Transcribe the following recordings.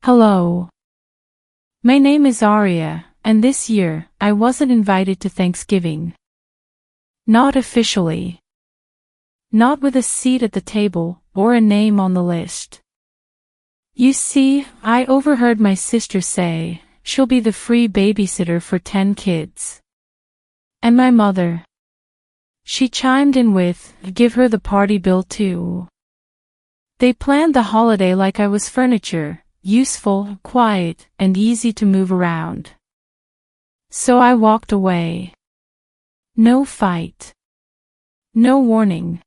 Hello. My name is Aria, and this year, I wasn't invited to Thanksgiving. Not officially. Not with a seat at the table, or a name on the list. You see, I overheard my sister say, she'll be the free babysitter for 10 kids. And my mother. She chimed in with, give her the party bill too. They planned the holiday like I was furniture, useful, quiet, and easy to move around. So I walked away. No fight. No warning.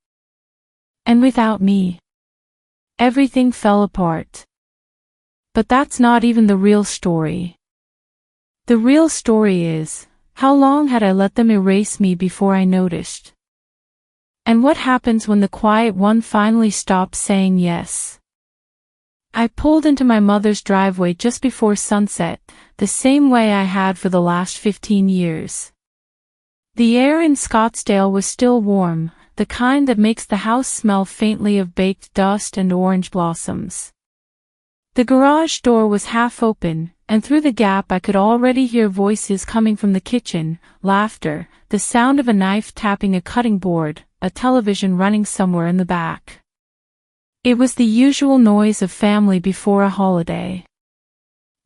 And without me, everything fell apart. But that's not even the real story. The real story is, how long had I let them erase me before I noticed? And what happens when the quiet one finally stops saying yes? I pulled into my mother's driveway just before sunset, the same way I had for the last 15 years. The air in Scottsdale was still warm, the kind that makes the house smell faintly of baked dust and orange blossoms. The garage door was half open, and through the gap I could already hear voices coming from the kitchen, laughter, the sound of a knife tapping a cutting board, a television running somewhere in the back. It was the usual noise of family before a holiday.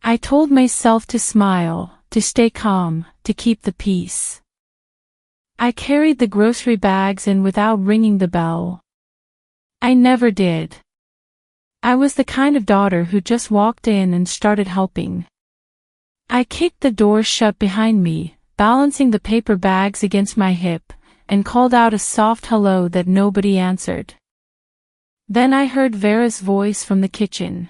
I told myself to smile, to stay calm, to keep the peace. I carried the grocery bags in without ringing the bell. I never did. I was the kind of daughter who just walked in and started helping. I kicked the door shut behind me, balancing the paper bags against my hip, and called out a soft hello that nobody answered. Then I heard Vera's voice from the kitchen.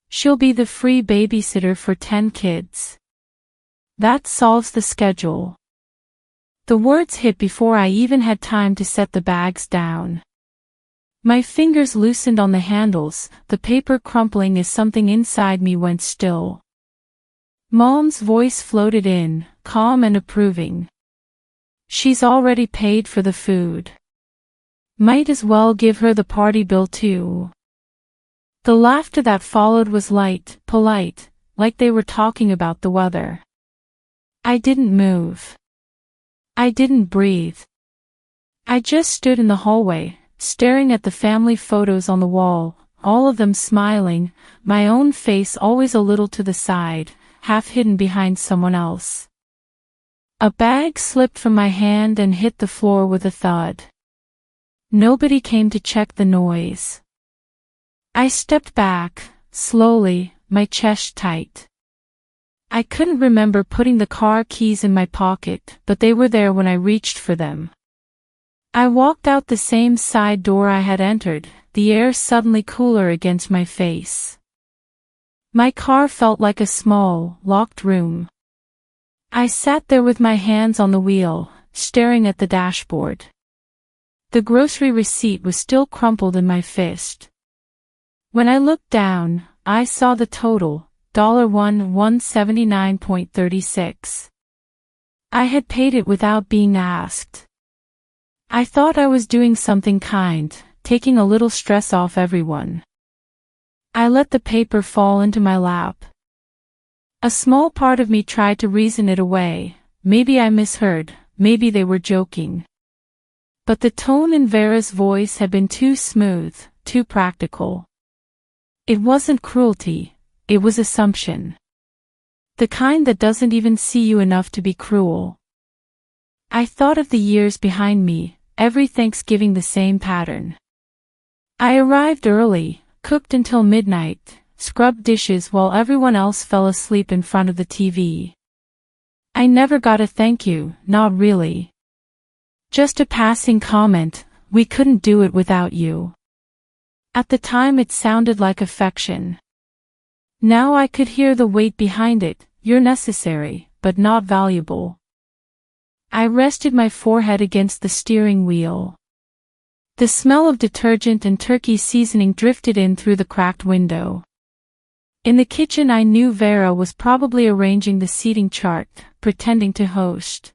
She'll be the free babysitter for 10 kids. That solves the schedule. The words hit before I even had time to set the bags down. My fingers loosened on the handles, the paper crumpling as something inside me went still. Mom's voice floated in, calm and approving. She's already paid for the food. Might as well give her the party bill too. The laughter that followed was light, polite, like they were talking about the weather. I didn't move. I didn't breathe. I just stood in the hallway, staring at the family photos on the wall, all of them smiling, my own face always a little to the side, half hidden behind someone else. A bag slipped from my hand and hit the floor with a thud. Nobody came to check the noise. I stepped back, slowly, my chest tight. I couldn't remember putting the car keys in my pocket, but they were there when I reached for them. I walked out the same side door I had entered, the air suddenly cooler against my face. My car felt like a small, locked room. I sat there with my hands on the wheel, staring at the dashboard. The grocery receipt was still crumpled in my fist. When I looked down, I saw the total, $179.36. I had paid it without being asked. I thought I was doing something kind, taking a little stress off everyone. I let the paper fall into my lap. A small part of me tried to reason it away, maybe I misheard, maybe they were joking. But the tone in Vera's voice had been too smooth, too practical. It wasn't cruelty, it was assumption. The kind that doesn't even see you enough to be cruel. I thought of the years behind me, every Thanksgiving the same pattern. I arrived early, cooked until midnight, scrubbed dishes while everyone else fell asleep in front of the TV. I never got a thank you, not really. Just a passing comment, we couldn't do it without you. At the time it sounded like affection. Now I could hear the weight behind it, you're necessary, but not valuable. I rested my forehead against the steering wheel. The smell of detergent and turkey seasoning drifted in through the cracked window. In the kitchen I knew Vera was probably arranging the seating chart, pretending to host.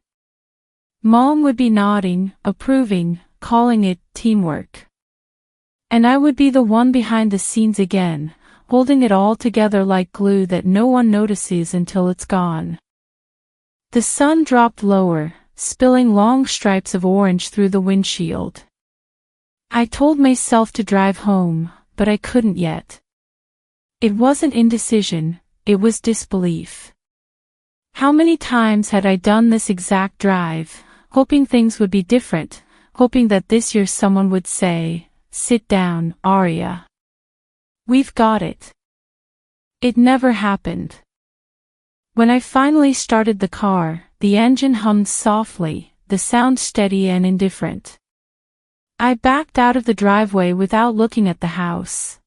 Mom would be nodding, approving, calling it teamwork. And I would be the one behind the scenes again, holding it all together like glue that no one notices until it's gone. The sun dropped lower, spilling long stripes of orange through the windshield. I told myself to drive home, but I couldn't yet. It wasn't indecision, it was disbelief. How many times had I done this exact drive, hoping things would be different, hoping that this year someone would say, "Sit down, Aria. We've got it." It never happened. When I finally started the car, the engine hummed softly, the sound steady and indifferent. I backed out of the driveway without looking at the house.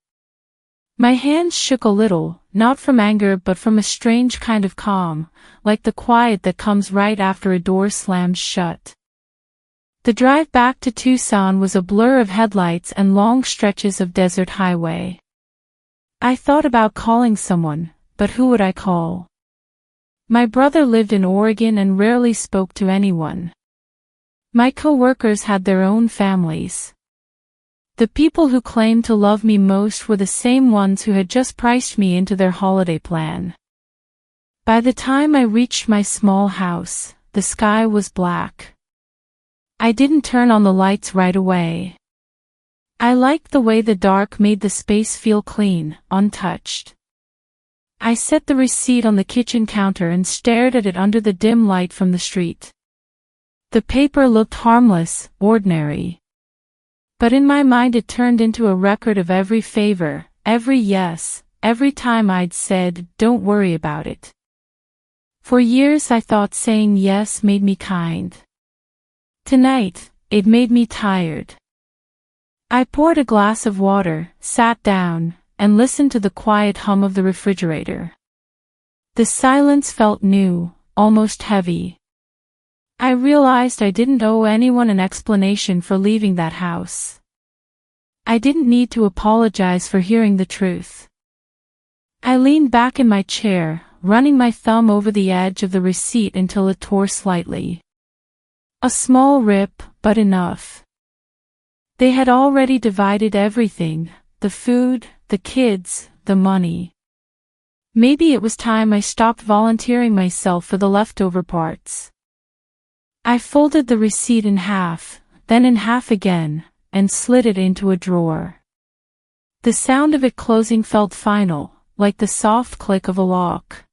My hands shook a little, not from anger but from a strange kind of calm, like the quiet that comes right after a door slams shut. The drive back to Tucson was a blur of headlights and long stretches of desert highway. I thought about calling someone, but who would I call? My brother lived in Oregon and rarely spoke to anyone. My co-workers had their own families. The people who claimed to love me most were the same ones who had just priced me into their holiday plan. By the time I reached my small house, the sky was black. I didn't turn on the lights right away. I liked the way the dark made the space feel clean, untouched. I set the receipt on the kitchen counter and stared at it under the dim light from the street. The paper looked harmless, ordinary. But in my mind it turned into a record of every favor, every yes, every time I'd said, "Don't worry about it." For years I thought saying yes made me kind. Tonight, it made me tired. I poured a glass of water, sat down, and listened to the quiet hum of the refrigerator. The silence felt new, almost heavy. I realized I didn't owe anyone an explanation for leaving that house. I didn't need to apologize for hearing the truth. I leaned back in my chair, running my thumb over the edge of the receipt until it tore slightly. A small rip, but enough. They had already divided everything, the food, the kids, the money. Maybe it was time I stopped volunteering myself for the leftover parts. I folded the receipt in half, then in half again, and slid it into a drawer. The sound of it closing felt final, like the soft click of a lock.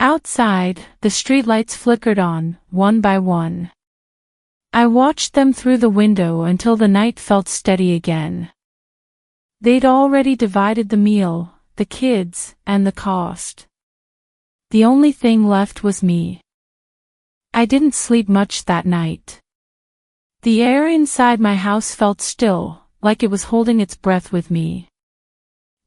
Outside, the streetlights flickered on, one by one. I watched them through the window until the night felt steady again. They'd already divided the meal, the kids, and the cost. The only thing left was me. I didn't sleep much that night. The air inside my house felt still, like it was holding its breath with me.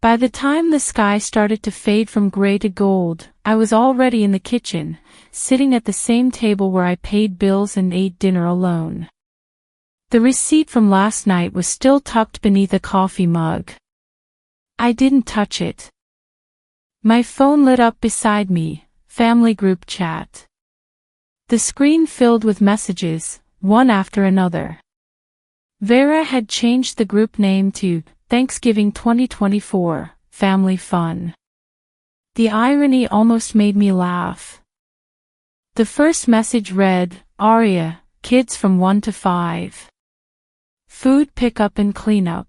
By the time the sky started to fade from gray to gold, I was already in the kitchen, sitting at the same table where I paid bills and ate dinner alone. The receipt from last night was still tucked beneath a coffee mug. I didn't touch it. My phone lit up beside me, family group chat. The screen filled with messages, one after another. Vera had changed the group name to Thanksgiving 2024, Family Fun. The irony almost made me laugh. The first message read, "Aria, kids from 1 to 5. Food pickup and cleanup."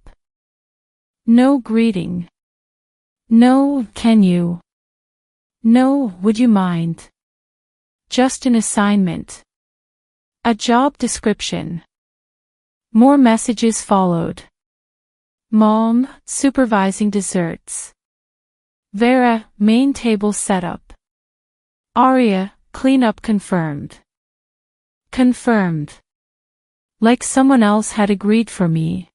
No greeting. No, "Can you?" No, "Would you mind?" Just an assignment. A job description. More messages followed. Mom, supervising desserts. Vera, main table setup. Aria, cleanup confirmed. Confirmed. Like someone else had agreed for me.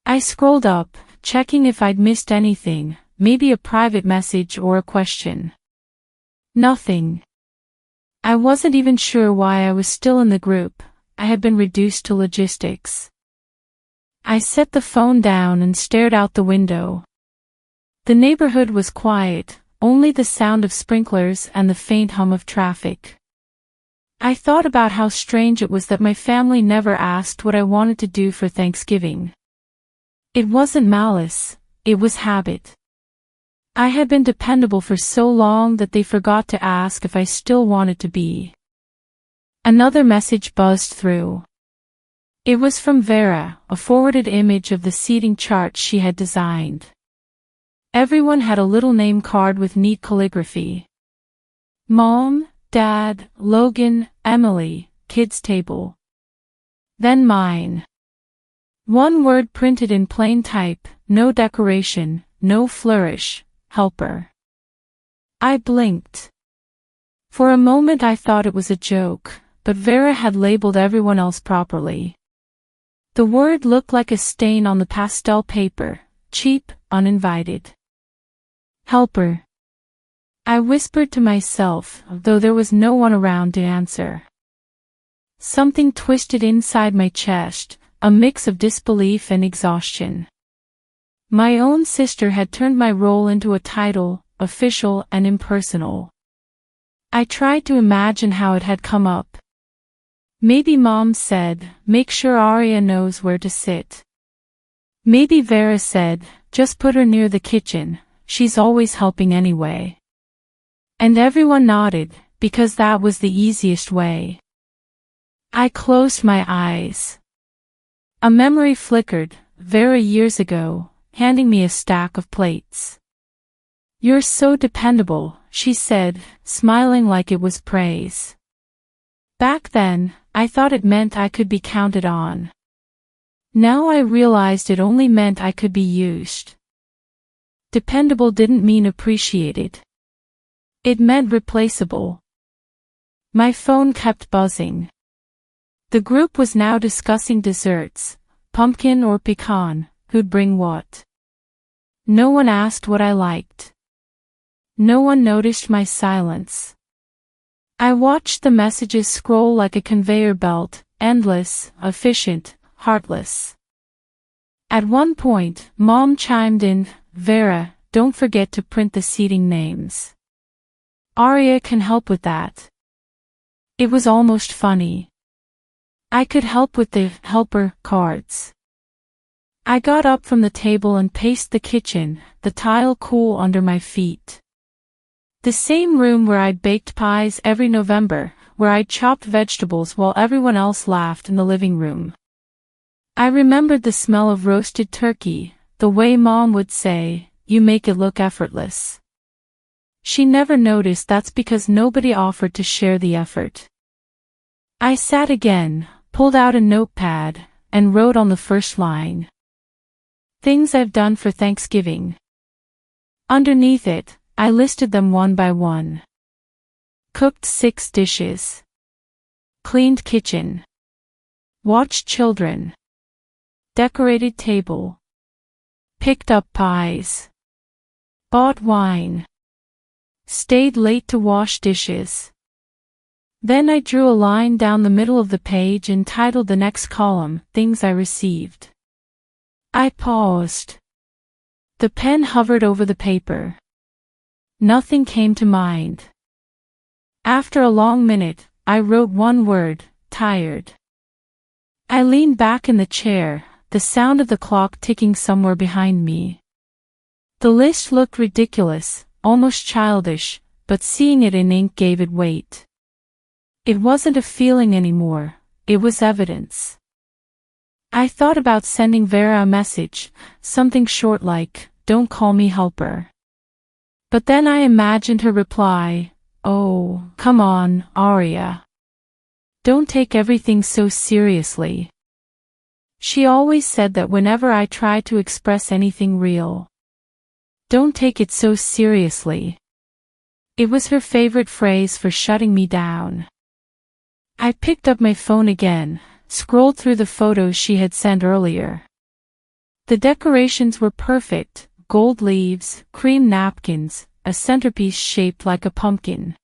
I scrolled up, checking if I'd missed anything, maybe a private message or a question. Nothing. I wasn't even sure why I was still in the group. I had been reduced to logistics. I set the phone down and stared out the window. The neighborhood was quiet, only the sound of sprinklers and the faint hum of traffic. I thought about how strange it was that my family never asked what I wanted to do for Thanksgiving. It wasn't malice, it was habit. I had been dependable for so long that they forgot to ask if I still wanted to be. Another message buzzed through. It was from Vera, a forwarded image of the seating chart she had designed. Everyone had a little name card with neat calligraphy. Mom, Dad, Logan, Emily, kids table. Then mine. One word printed in plain type, no decoration, no flourish, helper. I blinked. For a moment I thought it was a joke, but Vera had labeled everyone else properly. The word looked like a stain on the pastel paper, cheap, uninvited. Helper. I whispered to myself, though there was no one around to answer. Something twisted inside my chest, a mix of disbelief and exhaustion. My own sister had turned my role into a title, official and impersonal. I tried to imagine how it had come up. Maybe Mom said, make sure Arya knows where to sit. Maybe Vera said, just put her near the kitchen, she's always helping anyway. And everyone nodded, because that was the easiest way. I closed my eyes. A memory flickered, Vera years ago, handing me a stack of plates. You're so dependable, she said, smiling like it was praise. Back then, I thought it meant I could be counted on. Now I realized it only meant I could be used. Dependable didn't mean appreciated. It meant replaceable. My phone kept buzzing. The group was now discussing desserts, pumpkin or pecan, who'd bring what. No one asked what I liked. No one noticed my silence. I watched the messages scroll like a conveyor belt, endless, efficient, heartless. At one point, Mom chimed in, Vera, don't forget to print the seating names. Arya can help with that. It was almost funny. I could help with the helper cards. I got up from the table and paced the kitchen, the tile cool under my feet. The same room where I'd baked pies every November, where I'd chopped vegetables while everyone else laughed in the living room. I remembered the smell of roasted turkey, the way Mom would say, you make it look effortless. She never noticed that's because nobody offered to share the effort. I sat again, pulled out a notepad, and wrote on the first line. Things I've done for Thanksgiving. Underneath it, I listed them one by one. Cooked 6 dishes. Cleaned kitchen. Watched children. Decorated table. Picked up pies. Bought wine. Stayed late to wash dishes. Then I drew a line down the middle of the page and titled the next column, Things I Received. I paused. The pen hovered over the paper. Nothing came to mind. After a long minute, I wrote one word, tired. I leaned back in the chair, the sound of the clock ticking somewhere behind me. The list looked ridiculous, almost childish, but seeing it in ink gave it weight. It wasn't a feeling anymore, it was evidence. I thought about sending Vera a message, something short like, don't call me helper. But then I imagined her reply, oh, come on, Arya. Don't take everything so seriously. She always said that whenever I tried to express anything real. Don't take it so seriously. It was her favorite phrase for shutting me down. I picked up my phone again, scrolled through the photos she had sent earlier. The decorations were perfect. Gold leaves, cream napkins, a centerpiece shaped like a pumpkin.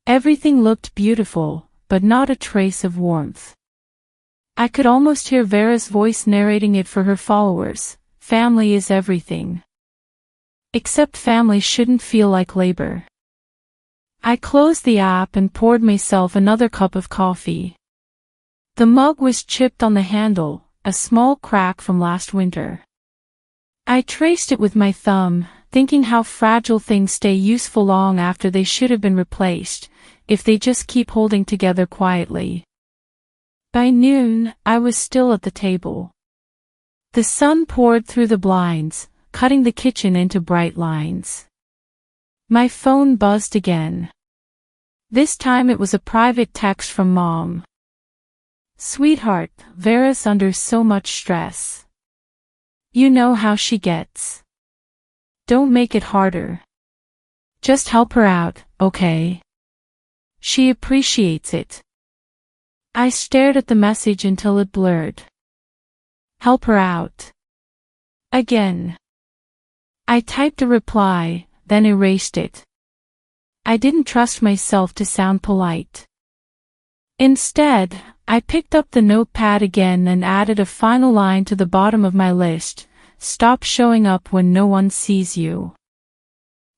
Everything looked beautiful, but not a trace of warmth. I could almost hear Vera's voice narrating it for her followers, family is everything. Except family shouldn't feel like labor. I closed the app and poured myself another cup of coffee. The mug was chipped on the handle, a small crack from last winter. I traced it with my thumb, thinking how fragile things stay useful long after they should have been replaced, if they just keep holding together quietly. By noon, I was still at the table. The sun poured through the blinds, cutting the kitchen into bright lines. My phone buzzed again. This time it was a private text from Mom. "Sweetheart, Vera's under so much stress. You know how she gets. Don't make it harder. Just help her out, okay? She appreciates it." I stared at the message until it blurred. Help her out. Again. I typed a reply, then erased it. I didn't trust myself to sound polite. Instead, I picked up the notepad again and added a final line to the bottom of my list: "Stop showing up when no one sees you."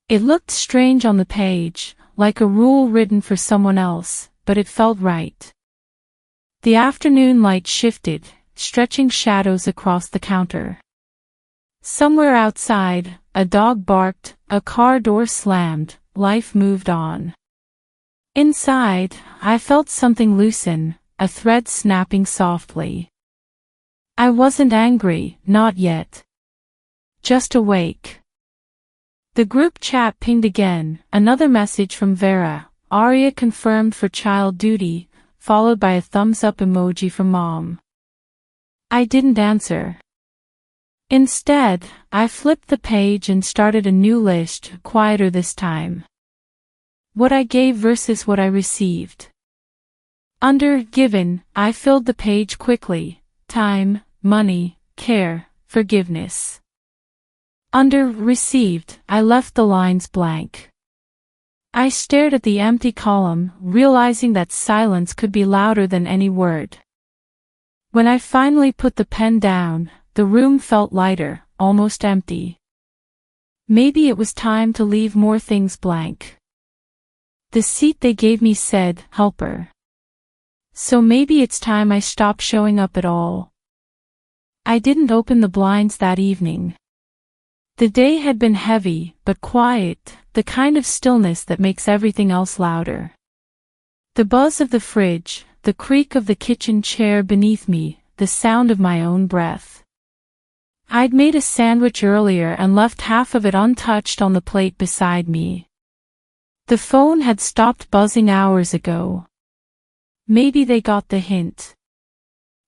It looked strange on the page, like a rule written for someone else, but it felt right. The afternoon light shifted, stretching shadows across the counter. Somewhere outside, a dog barked, a car door slammed, life moved on. Inside, I felt something loosen, a thread snapping softly. I wasn't angry, not yet. Just awake. The group chat pinged again, another message from Vera: "Aria confirmed for child duty," followed by a thumbs-up emoji from Mom. I didn't answer. Instead, I flipped the page and started a new list, quieter this time. What I gave versus what I received. Under "Given," I filled the page quickly: time, money, care, forgiveness. Under "Received," I left the lines blank. I stared at the empty column, realizing that silence could be louder than any word. When I finally put the pen down, the room felt lighter, almost empty. Maybe it was time to leave more things blank. The seat they gave me said, "Helper." So maybe it's time I stopped showing up at all. I didn't open the blinds that evening. The day had been heavy, but quiet, the kind of stillness that makes everything else louder. The buzz of the fridge, the creak of the kitchen chair beneath me, the sound of my own breath. I'd made a sandwich earlier and left half of it untouched on the plate beside me. The phone had stopped buzzing hours ago. Maybe they got the hint.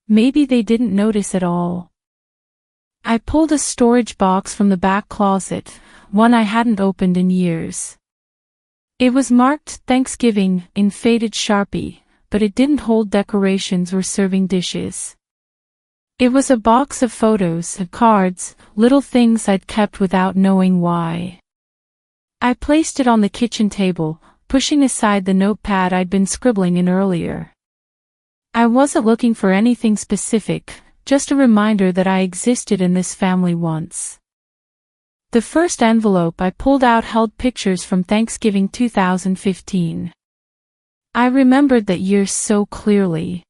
Maybe they didn't notice at all. I pulled a storage box from the back closet, one I hadn't opened in years. It was marked Thanksgiving in faded Sharpie, but it didn't hold decorations or serving dishes. It was a box of photos, cards, little things I'd kept without knowing why. I placed it on the kitchen table, pushing aside the notepad I'd been scribbling in earlier. I wasn't looking for anything specific, just a reminder that I existed in this family once. The first envelope I pulled out held pictures from Thanksgiving 2015. I remembered that year so clearly.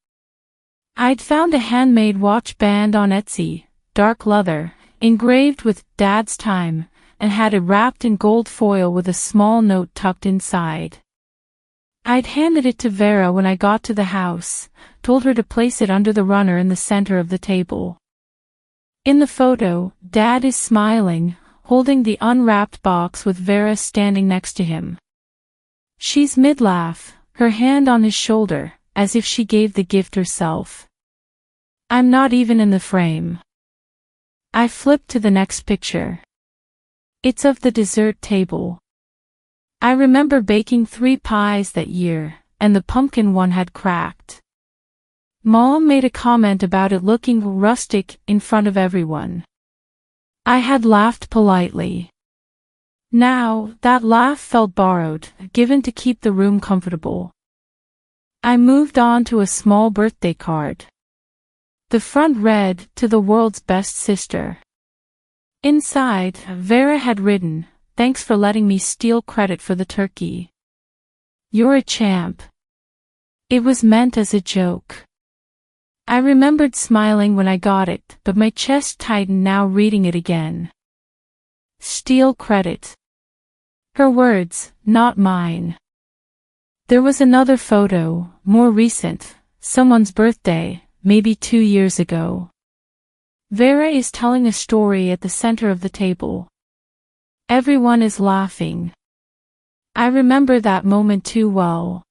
I'd found a handmade watch band on Etsy, dark leather, engraved with "Dad's Time," and had it wrapped in gold foil with a small note tucked inside. I'd handed it to Vera when I got to the house, told her to place it under the runner in the center of the table. In the photo, Dad is smiling, holding the unwrapped box with Vera standing next to him. She's mid-laugh, her hand on his shoulder, as if she gave the gift herself. I'm not even in the frame. I flipped to the next picture. It's of the dessert table. I remember baking 3 pies that year, and the pumpkin one had cracked. Mom made a comment about it looking rustic in front of everyone. I had laughed politely. Now, that laugh felt borrowed, given to keep the room comfortable. I moved on to a small birthday card. The front read, "To the world's best sister." Inside, Vera had written, "Thanks for letting me steal credit for the turkey. You're a champ." It was meant as a joke. I remembered smiling when I got it, but my chest tightened now reading it again. steal credit. Her words, not mine. There was another photo, more recent, someone's birthday, maybe 2 years ago. Vera is telling a story at the center of the table. Everyone is laughing. I remember that moment too well.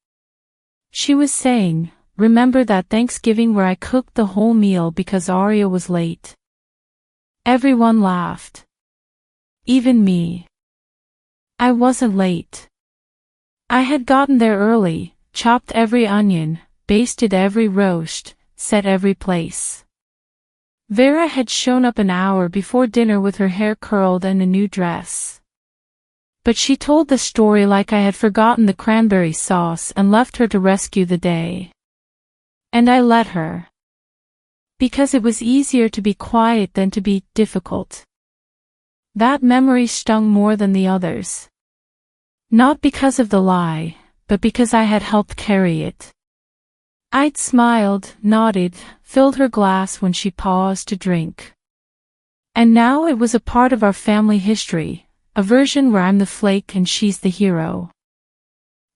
She was saying, remember that Thanksgiving where I cooked the whole meal because Arya was late? Everyone laughed. Even me. I wasn't late. I had gotten there early, chopped every onion, basted every roast, set every place. Vera had shown up an hour before dinner with her hair curled and a new dress. But she told the story like I had forgotten the cranberry sauce and left her to rescue the day. And I let her. Because it was easier to be quiet than to be difficult. That memory stung more than the others. Not because of the lie, but because I had helped carry it. I'd smiled, nodded, filled her glass when she paused to drink. And now it was a part of our family history, a version where I'm the flake and she's the hero.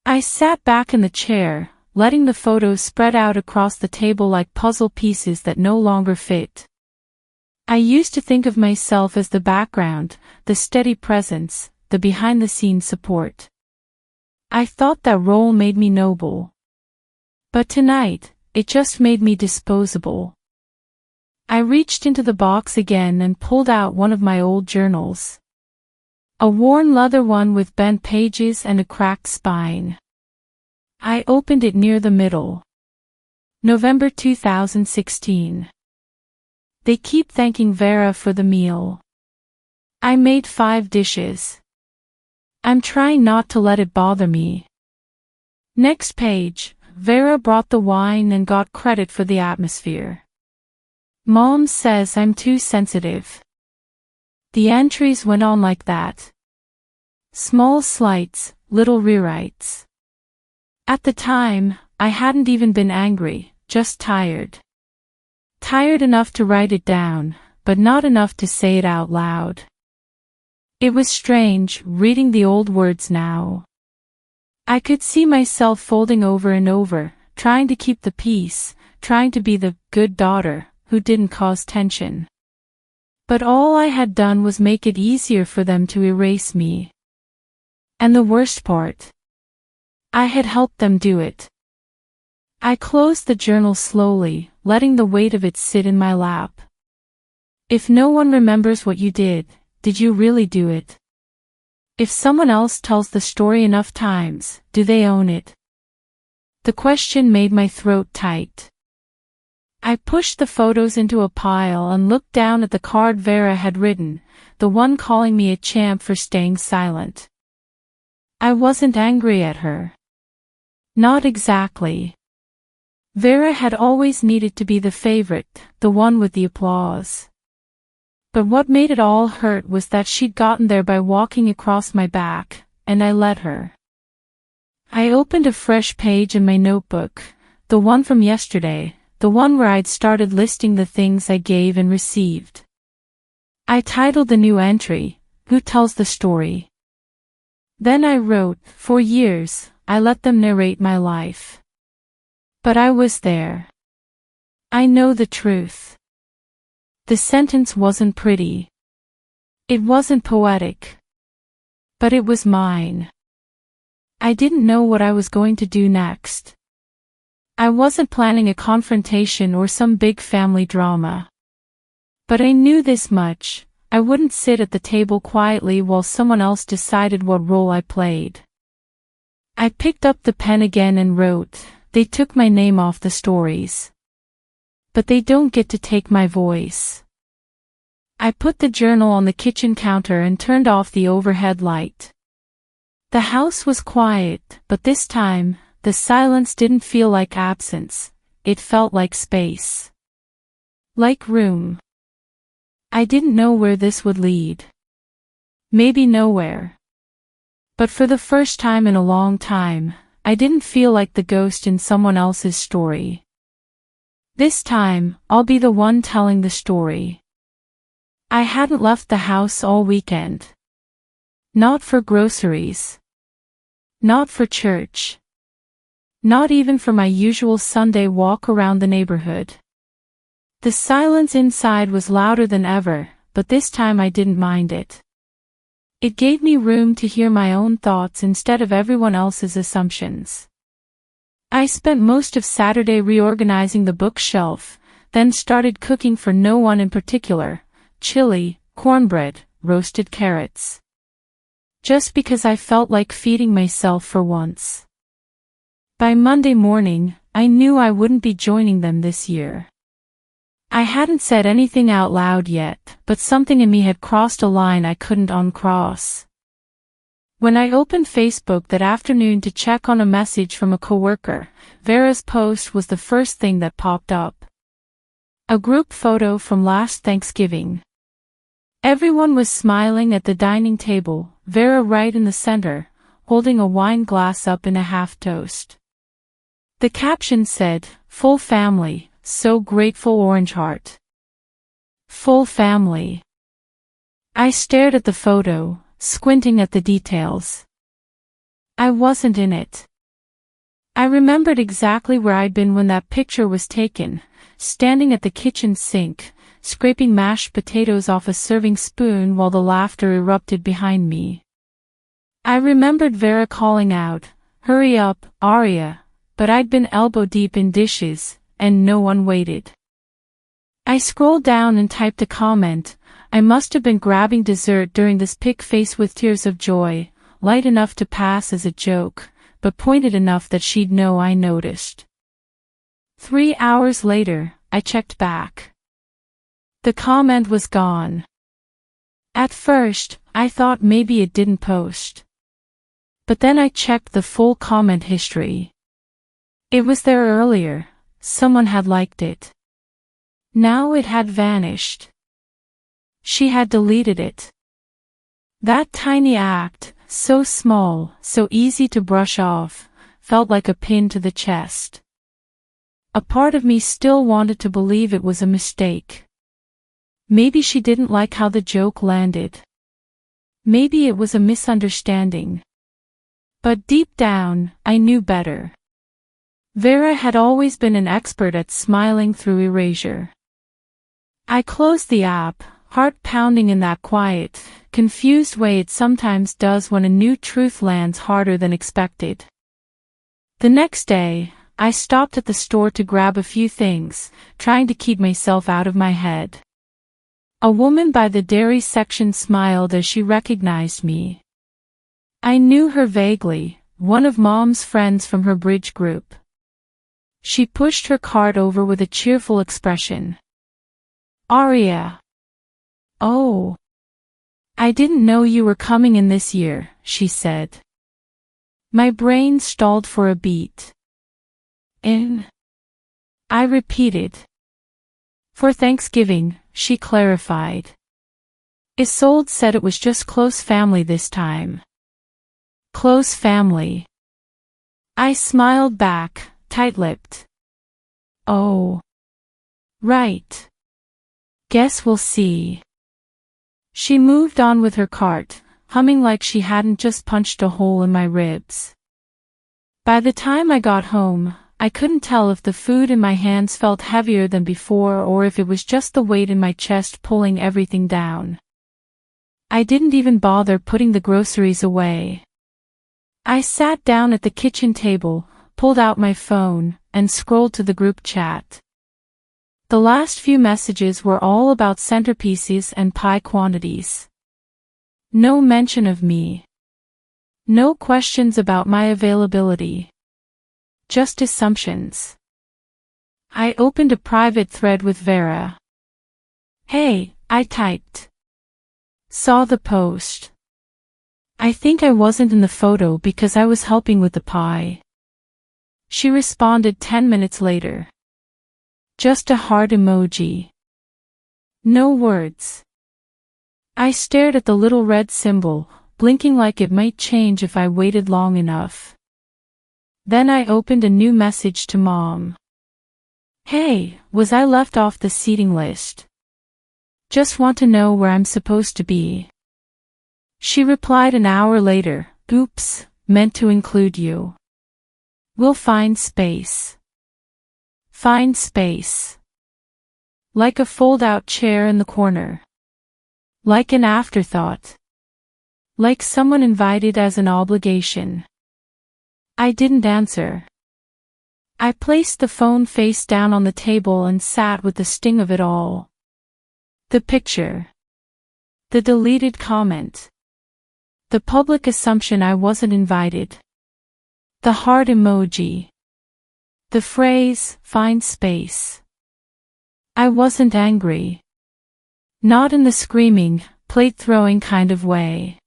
I sat back in the chair, letting the photos spread out across the table like puzzle pieces that no longer fit. I used to think of myself as the background, the steady presence, the behind-the-scenes support. I thought that role made me noble. But tonight, it just made me disposable. I reached into the box again and pulled out one of my old journals. A worn leather one with bent pages and a cracked spine. I opened it near the middle. November 2016. They keep thanking Vera for the meal. I made 5 dishes. I'm trying not to let it bother me. Next page, Vera brought the wine and got credit for the atmosphere. Mom says I'm too sensitive. The entries went on like that. Small slights, little rewrites. At the time, I hadn't even been angry, just tired. Tired enough to write it down, but not enough to say it out loud. It was strange, reading the old words now. I could see myself folding over and over, trying to keep the peace, trying to be the good daughter, who didn't cause tension. But all I had done was make it easier for them to erase me. And the worst part? I had helped them do it. I closed the journal slowly, letting the weight of it sit in my lap. If no one remembers what you did you really do it? If someone else tells the story enough times, do they own it? The question made my throat tight. I pushed the photos into a pile and looked down at the card Vera had written, the one calling me a champ for staying silent. I wasn't angry at her. Not exactly. Vera had always needed to be the favorite, the one with the applause. But what made it all hurt was that she'd gotten there by walking across my back, and I let her. I opened a fresh page in my notebook, the one from yesterday, the one where I'd started listing the things I gave and received. I titled the new entry, Who Tells the Story? Then I wrote, for years, I let them narrate my life. But I was there. I know the truth. The sentence wasn't pretty. It wasn't poetic. But it was mine. I didn't know what I was going to do next. I wasn't planning a confrontation or some big family drama. But I knew this much, I wouldn't sit at the table quietly while someone else decided what role I played. I picked up the pen again and wrote, they took my name off the stories. But they don't get to take my voice. I put the journal on the kitchen counter and turned off the overhead light. The house was quiet, but this time, the silence didn't feel like absence, it felt like space. Like room. I didn't know where this would lead. Maybe nowhere. But for the first time in a long time, I didn't feel like the ghost in someone else's story. This time, I'll be the one telling the story. I hadn't left the house all weekend. Not for groceries. Not for church. Not even for my usual Sunday walk around the neighborhood. The silence inside was louder than ever, but this time I didn't mind it. It gave me room to hear my own thoughts instead of everyone else's assumptions. I spent most of Saturday reorganizing the bookshelf, then started cooking for no one in particular: chili, cornbread, roasted carrots. Just because I felt like feeding myself for once. By Monday morning, I knew I wouldn't be joining them this year. I hadn't said anything out loud yet, but something in me had crossed a line I couldn't uncross. When I opened Facebook that afternoon to check on a message from a coworker, Vera's post was the first thing that popped up. A group photo from last Thanksgiving. Everyone was smiling at the dining table, Vera right in the center, holding a wine glass up in a half-toast. The caption said, "Full family, so grateful, orange heart." Full family. I stared at the photo, squinting at the details. I wasn't in it. I remembered exactly where I'd been when that picture was taken, standing at the kitchen sink, scraping mashed potatoes off a serving spoon while the laughter erupted behind me. I remembered Vera calling out, "Hurry up, Aria," but I'd been elbow-deep in dishes, and no one waited. I scrolled down and typed a comment. I must have been grabbing dessert during this pic face with tears of joy, light enough to pass as a joke, but pointed enough that she'd know I noticed. 3 hours later, I checked back. The comment was gone. At first, I thought maybe it didn't post. But then I checked the full comment history. It was there earlier. Someone had liked it. Now it had vanished. She had deleted it. That tiny act, so small, so easy to brush off, felt like a pin to the chest. A part of me still wanted to believe it was a mistake. Maybe she didn't like how the joke landed. Maybe it was a misunderstanding. But deep down, I knew better. Vera had always been an expert at smiling through erasure. I closed the app, heart pounding in that quiet, confused way it sometimes does when a new truth lands harder than expected. The next day, I stopped at the store to grab a few things, trying to keep myself out of my head. A woman by the dairy section smiled as she recognized me. I knew her vaguely, one of Mom's friends from her bridge group. She pushed her cart over with a cheerful expression. "Aria." "Oh. I didn't know you were coming in this year," she said. My brain stalled for a beat. "In?" I repeated. "For Thanksgiving," she clarified. Isolde said it was just close family this time. Close family. I smiled back, tight-lipped. "Oh. Right. Guess we'll see." She moved on with her cart, humming like she hadn't just punched a hole in my ribs. By the time I got home, I couldn't tell if the food in my hands felt heavier than before or if it was just the weight in my chest pulling everything down. I didn't even bother putting the groceries away. I sat down at the kitchen table, pulled out my phone, and scrolled to the group chat. The last few messages were all about centerpieces and pie quantities. No mention of me. No questions about my availability. Just assumptions. I opened a private thread with Vera. "Hey," I typed. "Saw the post. I think I wasn't in the photo because I was helping with the pie." She responded 10 minutes later. Just a heart emoji. No words. I stared at the little red symbol, blinking like it might change if I waited long enough. Then I opened a new message to Mom. "Hey, was I left off the seating list? Just want to know where I'm supposed to be." She replied an hour later, "Oops, meant to include you. We'll find space." Find space. Like a fold-out chair in the corner. Like an afterthought. Like someone invited as an obligation. I didn't answer. I placed the phone face down on the table and sat with the sting of it all. The picture. The deleted comment. The public assumption I wasn't invited. The heart emoji. The phrase, "find space." I wasn't angry. Not in the screaming, plate-throwing kind of way.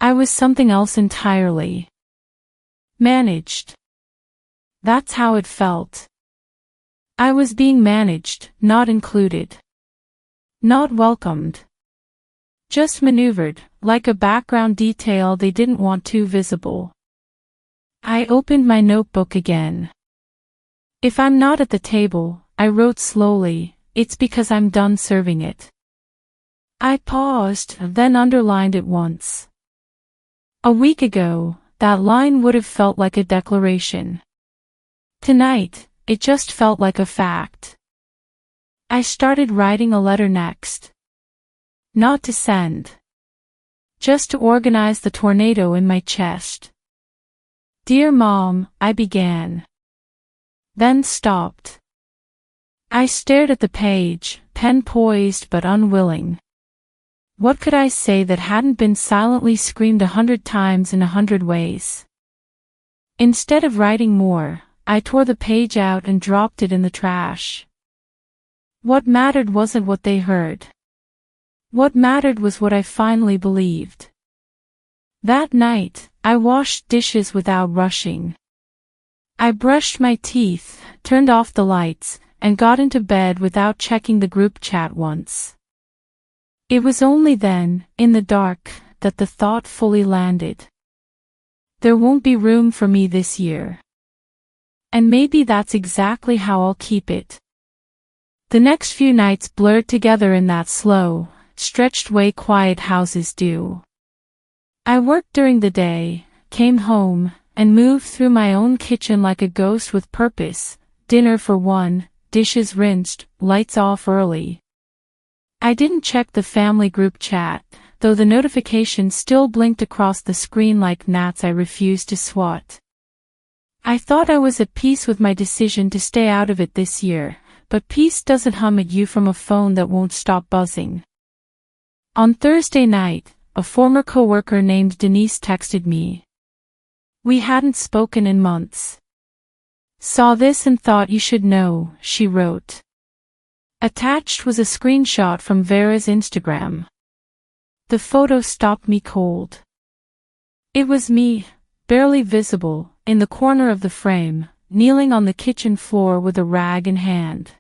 I was something else entirely. Managed. That's how it felt. I was being managed, not included. Not welcomed. Just maneuvered, like a background detail they didn't want too visible. I opened my notebook again. If I'm not at the table, I wrote slowly, it's because I'm done serving it. I paused, then underlined it once. A week ago, that line would have felt like a declaration. Tonight, it just felt like a fact. I started writing a letter next. Not to send. Just to organize the tornado in my chest. "Dear Mom," I began. Then stopped. I stared at the page, pen poised but unwilling. What could I say that hadn't been silently screamed 100 times in 100 ways? Instead of writing more, I tore the page out and dropped it in the trash. What mattered wasn't what they heard. What mattered was what I finally believed. That night, I washed dishes without rushing. I brushed my teeth, turned off the lights, and got into bed without checking the group chat once. It was only then, in the dark, that the thought fully landed. There won't be room for me this year. And maybe that's exactly how I'll keep it. The next few nights blurred together in that slow, stretched way quiet houses do. I worked during the day, came home, and moved through my own kitchen like a ghost with purpose, dinner for one, dishes rinsed, lights off early. I didn't check the family group chat, though the notifications still blinked across the screen like gnats I refused to swat. I thought I was at peace with my decision to stay out of it this year, but peace doesn't hum at you from a phone that won't stop buzzing. On Thursday night, a former coworker named Denise texted me. We hadn't spoken in months. "Saw this and thought you should know," she wrote. Attached was a screenshot from Vera's Instagram. The photo stopped me cold. It was me, barely visible, in the corner of the frame, kneeling on the kitchen floor with a rag in hand.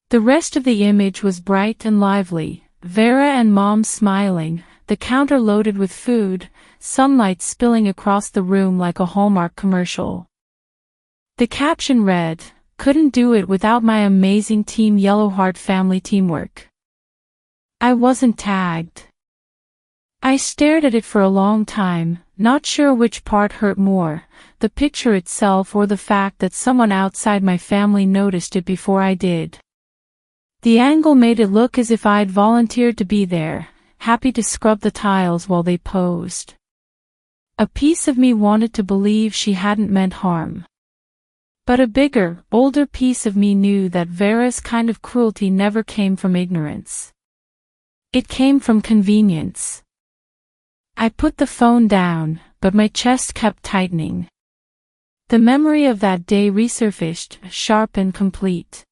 The rest of the image was bright and lively, Vera and Mom smiling, the counter loaded with food, sunlight spilling across the room like a Hallmark commercial. The caption read, "Couldn't do it without my amazing Team Yellowheart family teamwork." I wasn't tagged. I stared at it for a long time, not sure which part hurt more, the picture itself or the fact that someone outside my family noticed it before I did. The angle made it look as if I'd volunteered to be there, happy to scrub the tiles while they posed. A piece of me wanted to believe she hadn't meant harm. But a bigger, older piece of me knew that Vera's kind of cruelty never came from ignorance. It came from convenience. I put the phone down, but my chest kept tightening. The memory of that day resurfaced, sharp and complete.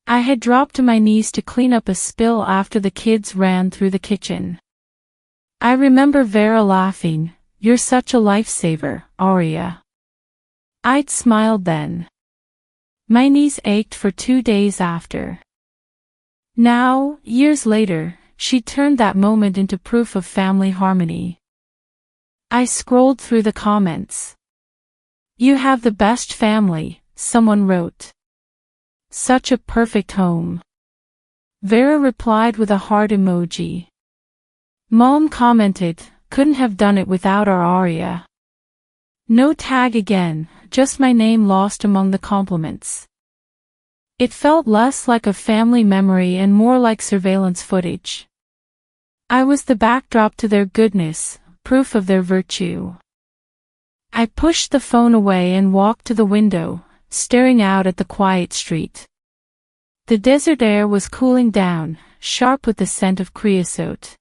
I had dropped to my knees to clean up a spill after the kids ran through the kitchen. I remember Vera laughing, "You're such a lifesaver, Aria." I'd smiled then. My knees ached for 2 days after. Now, years later, she turned that moment into proof of family harmony. I scrolled through the comments. "You have the best family," someone wrote. "Such a perfect home." Vera replied with a heart emoji. Mom commented, couldn't have done it without our Aria. No tag again, just my name lost among the compliments. It felt less like a family memory and more like surveillance footage. I was the backdrop to their goodness, proof of their virtue. I pushed the phone away and walked to the window, staring out at the quiet street. The desert air was cooling down, sharp with the scent of creosote.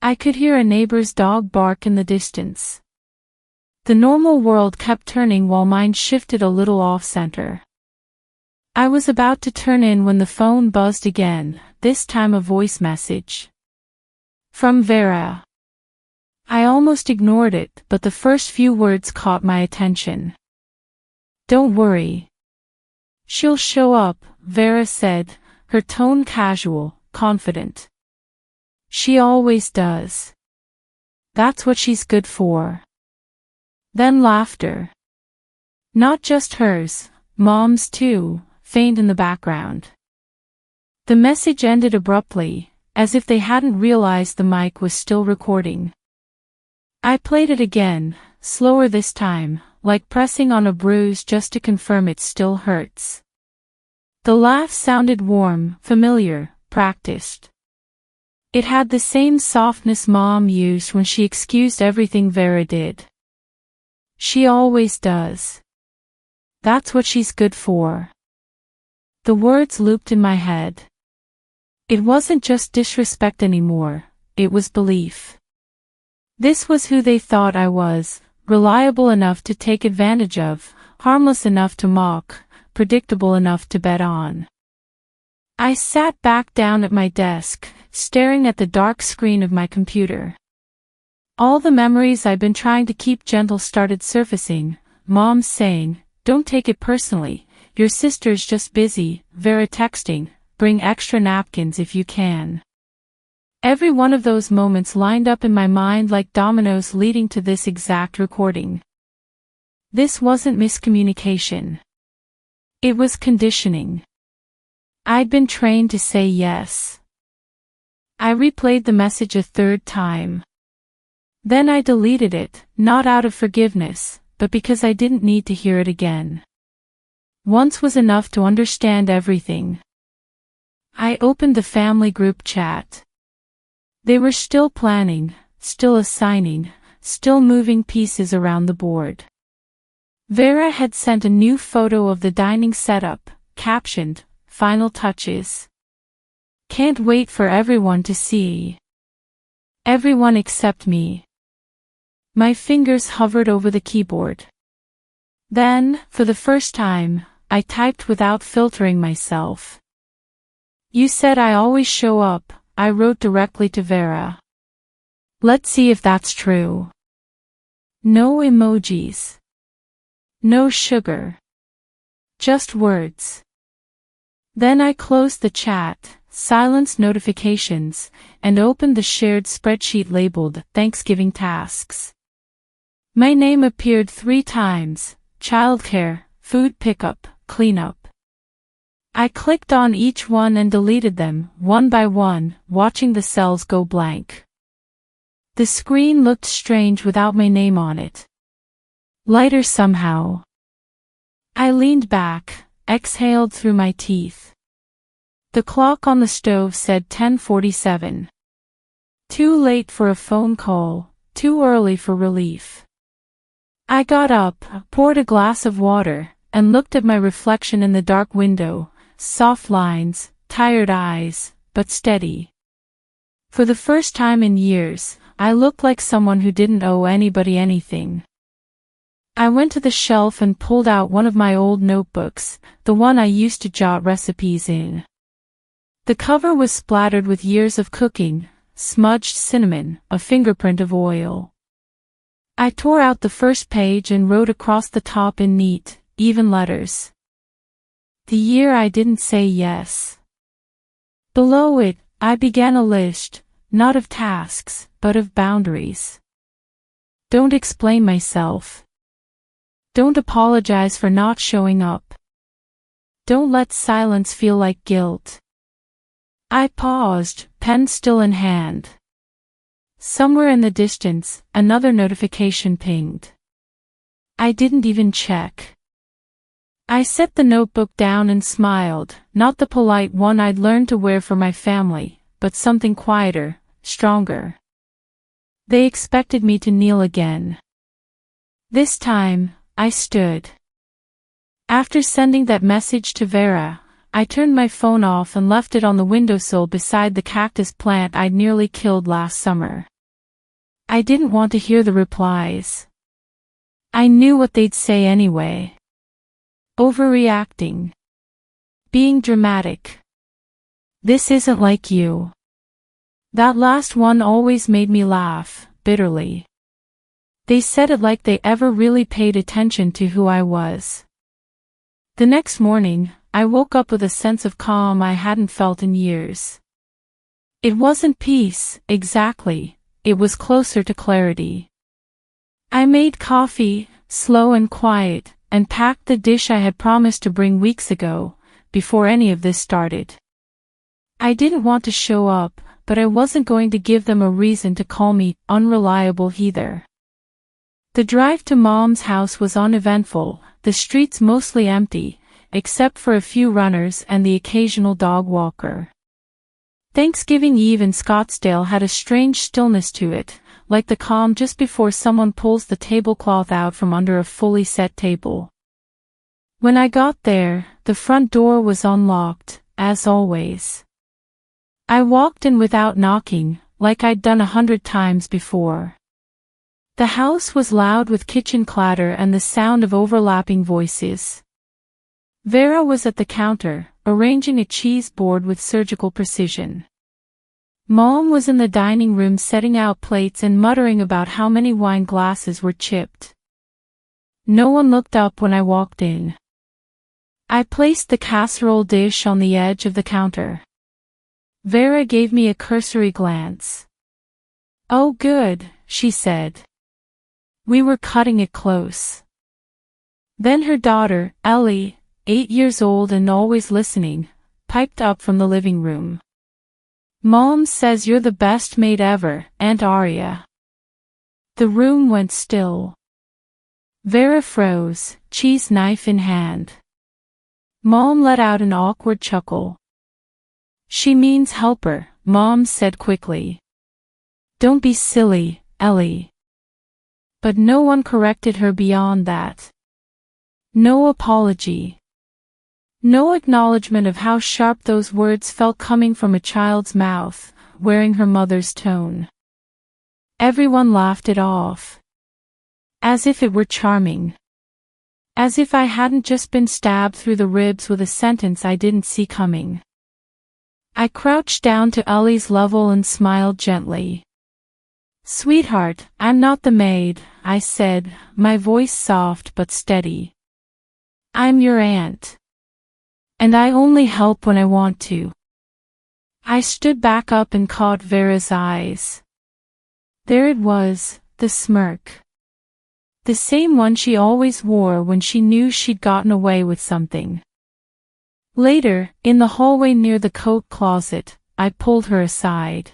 I could hear a neighbor's dog bark in the distance. The normal world kept turning while mine shifted a little off-center. I was about to turn in when the phone buzzed again, this time a voice message. From Vera. I almost ignored it, but the first few words caught my attention. Don't worry. She'll show up, Vera said, her tone casual, confident. She always does. That's what she's good for. Then laughter. Not just hers, Mom's too, faint in the background. The message ended abruptly, as if they hadn't realized the mic was still recording. I played it again, slower this time, like pressing on a bruise just to confirm it still hurts. The laugh sounded warm, familiar, practiced. It had the same softness Mom used when she excused everything Vera did. She always does. That's what she's good for. The words looped in my head. It wasn't just disrespect anymore, it was belief. This was who they thought I was, reliable enough to take advantage of, harmless enough to mock, predictable enough to bet on. I sat back down at my desk, staring at the dark screen of my computer. All the memories I'd been trying to keep gentle started surfacing, Mom saying, don't take it personally, your sister's just busy, Vera texting, bring extra napkins if you can. Every one of those moments lined up in my mind like dominoes leading to this exact recording. This wasn't miscommunication. It was conditioning. I'd been trained to say yes. I replayed the message a third time. Then I deleted it, not out of forgiveness, but because I didn't need to hear it again. Once was enough to understand everything. I opened the family group chat. They were still planning, still assigning, still moving pieces around the board. Vera had sent a new photo of the dining setup, captioned, final touches. Can't wait for everyone to see. Everyone except me. My fingers hovered over the keyboard. Then, for the first time, I typed without filtering myself. You said I always show up, I wrote directly to Vera. Let's see if that's true. No emojis. No sugar. Just words. Then I closed the chat, silenced notifications, and opened the shared spreadsheet labeled Thanksgiving Tasks. My name appeared 3 times, childcare, food pickup, cleanup. I clicked on each one and deleted them, one by one, watching the cells go blank. The screen looked strange without my name on it. Lighter somehow. I leaned back, exhaled through my teeth. The clock on the stove said 10:47. Too late for a phone call, too early for relief. I got up, poured a glass of water, and looked at my reflection in the dark window, soft lines, tired eyes, but steady. For the first time in years, I looked like someone who didn't owe anybody anything. I went to the shelf and pulled out one of my old notebooks, the one I used to jot recipes in. The cover was splattered with years of cooking, smudged cinnamon, a fingerprint of oil. I tore out the first page and wrote across the top in neat, even letters. The year I didn't say yes. Below it, I began a list, not of tasks, but of boundaries. Don't explain myself. Don't apologize for not showing up. Don't let silence feel like guilt. I paused, pen still in hand. Somewhere in the distance, another notification pinged. I didn't even check. I set the notebook down and smiled, not the polite one I'd learned to wear for my family, but something quieter, stronger. They expected me to kneel again. This time, I stood. After sending that message to Vera, I turned my phone off and left it on the windowsill beside the cactus plant I'd nearly killed last summer. I didn't want to hear the replies. I knew what they'd say anyway. Overreacting. Being dramatic. This isn't like you. That last one always made me laugh, bitterly. They said it like they ever really paid attention to who I was. The next morning, I woke up with a sense of calm I hadn't felt in years. It wasn't peace, exactly, it was closer to clarity. I made coffee, slow and quiet, and packed the dish I had promised to bring weeks ago, before any of this started. I didn't want to show up, but I wasn't going to give them a reason to call me unreliable either. The drive to Mom's house was uneventful, the streets mostly empty, except for a few runners and the occasional dog walker. Thanksgiving Eve in Scottsdale had a strange stillness to it, like the calm just before someone pulls the tablecloth out from under a fully set table. When I got there, the front door was unlocked, as always. I walked in without knocking, like I'd done 100 times before. The house was loud with kitchen clatter and the sound of overlapping voices. Vera was at the counter, arranging a cheese board with surgical precision. Mom was in the dining room setting out plates and muttering about how many wine glasses were chipped. No one looked up when I walked in. I placed the casserole dish on the edge of the counter. Vera gave me a cursory glance. "Oh good," she said. We were cutting it close. Then her daughter, Ellie, 8 years old and always listening, piped up from the living room. "Mom says you're the best maid ever, Aunt Aria." The room went still. Vera froze, cheese knife in hand. Mom let out an awkward chuckle. "She means helper," Mom said quickly. "Don't be silly, Ellie." But no one corrected her beyond that. No apology. No acknowledgement of how sharp those words felt coming from a child's mouth, wearing her mother's tone. Everyone laughed it off. As if it were charming. As if I hadn't just been stabbed through the ribs with a sentence I didn't see coming. I crouched down to Ellie's level and smiled gently. "Sweetheart, I'm not the maid," I said, my voice soft but steady. "I'm your aunt. And I only help when I want to." I stood back up and caught Vera's eyes. There it was, the smirk. The same one she always wore when she knew she'd gotten away with something. Later, in the hallway near the coat closet, I pulled her aside.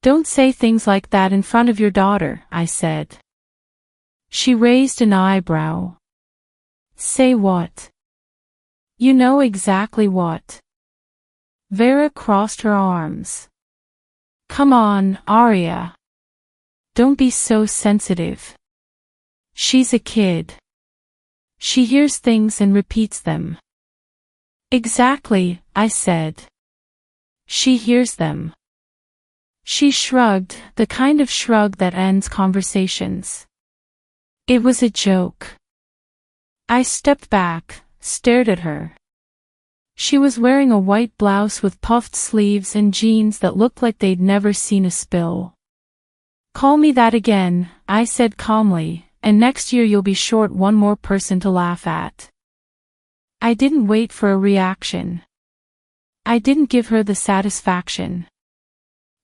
"Don't say things like that in front of your daughter," I said. She raised an eyebrow. "Say what?" "You know exactly what." Vera crossed her arms. "Come on, Aria. Don't be so sensitive. She's a kid. She hears things and repeats them." "Exactly," I said. "She hears them." She shrugged, the kind of shrug that ends conversations. It was a joke. I stepped back, stared at her. She was wearing a white blouse with puffed sleeves and jeans that looked like they'd never seen a spill. "Call me that again," I said calmly, "and next year you'll be short one more person to laugh at." I didn't wait for a reaction. I didn't give her the satisfaction.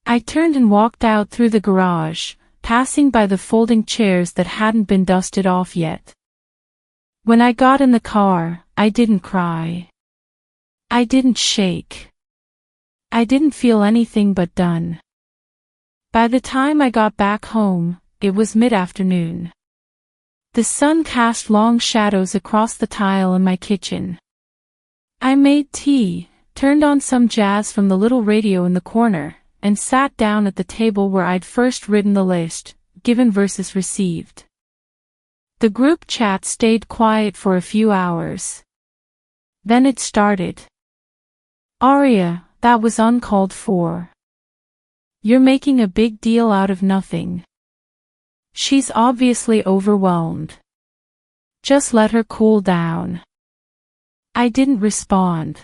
I turned and walked out through the garage, passing by the folding chairs that hadn't been dusted off yet. When I got in the car, I didn't cry. I didn't shake. I didn't feel anything but done. By the time I got back home, it was mid-afternoon. The sun cast long shadows across the tile in my kitchen. I made tea, turned on some jazz from the little radio in the corner, and sat down at the table where I'd first written the list, given versus received. The group chat stayed quiet for a few hours. Then it started. "Aria, that was uncalled for. You're making a big deal out of nothing. She's obviously overwhelmed. Just let her cool down." I didn't respond.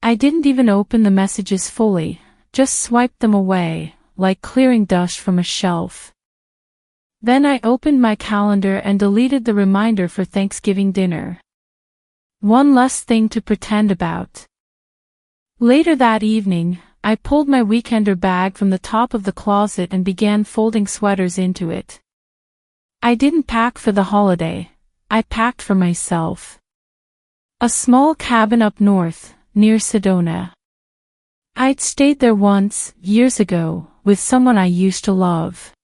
I didn't even open the messages fully, just swiped them away, like clearing dust from a shelf. Then I opened my calendar and deleted the reminder for Thanksgiving dinner. One less thing to pretend about. Later that evening, I pulled my weekender bag from the top of the closet and began folding sweaters into it. I didn't pack for the holiday, I packed for myself. A small cabin up north, near Sedona. I'd stayed there once, years ago, with someone I used to love.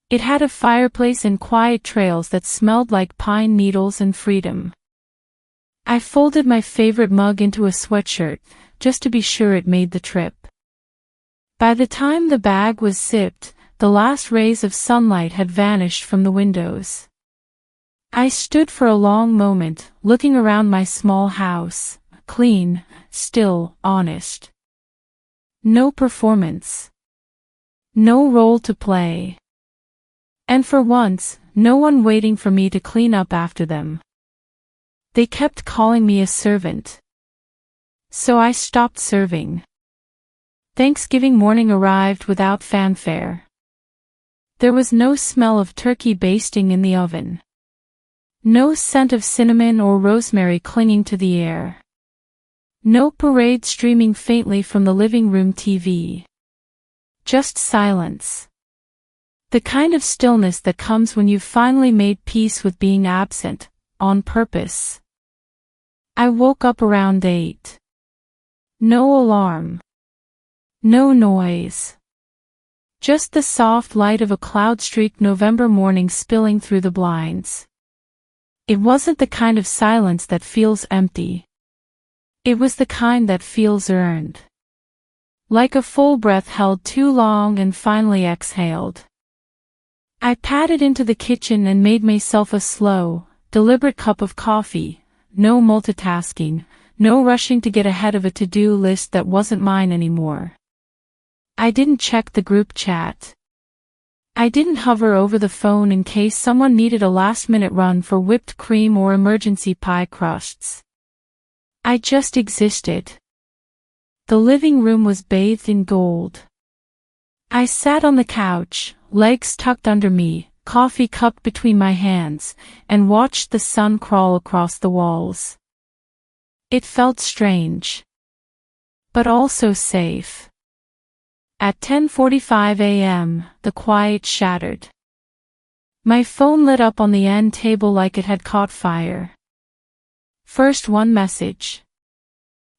It had a fireplace and quiet trails that smelled like pine needles and freedom. I folded my favorite mug into a sweatshirt, just to be sure it made the trip. By the time the bag was zipped, the last rays of sunlight had vanished from the windows. I stood for a long moment, looking around my small house, clean, still, honest. No performance. No role to play. And for once, no one waiting for me to clean up after them. They kept calling me a servant. So I stopped serving. Thanksgiving morning arrived without fanfare. There was no smell of turkey basting in the oven. No scent of cinnamon or rosemary clinging to the air. No parade streaming faintly from the living room TV. Just silence. The kind of stillness that comes when you've finally made peace with being absent, on purpose. I woke up around 8. No alarm. No noise. Just the soft light of a cloud-streaked November morning spilling through the blinds. It wasn't the kind of silence that feels empty. It was the kind that feels earned. Like a full breath held too long and finally exhaled. I padded into the kitchen and made myself a slow, deliberate cup of coffee, no multitasking, no rushing to get ahead of a to-do list that wasn't mine anymore. I didn't check the group chat. I didn't hover over the phone in case someone needed a last-minute run for whipped cream or emergency pie crusts. I just existed. The living room was bathed in gold. I sat on the couch, legs tucked under me, coffee cupped between my hands, and watched the sun crawl across the walls. It felt strange. But also safe. At 10:45 a.m., the quiet shattered. My phone lit up on the end table like it had caught fire. First one message.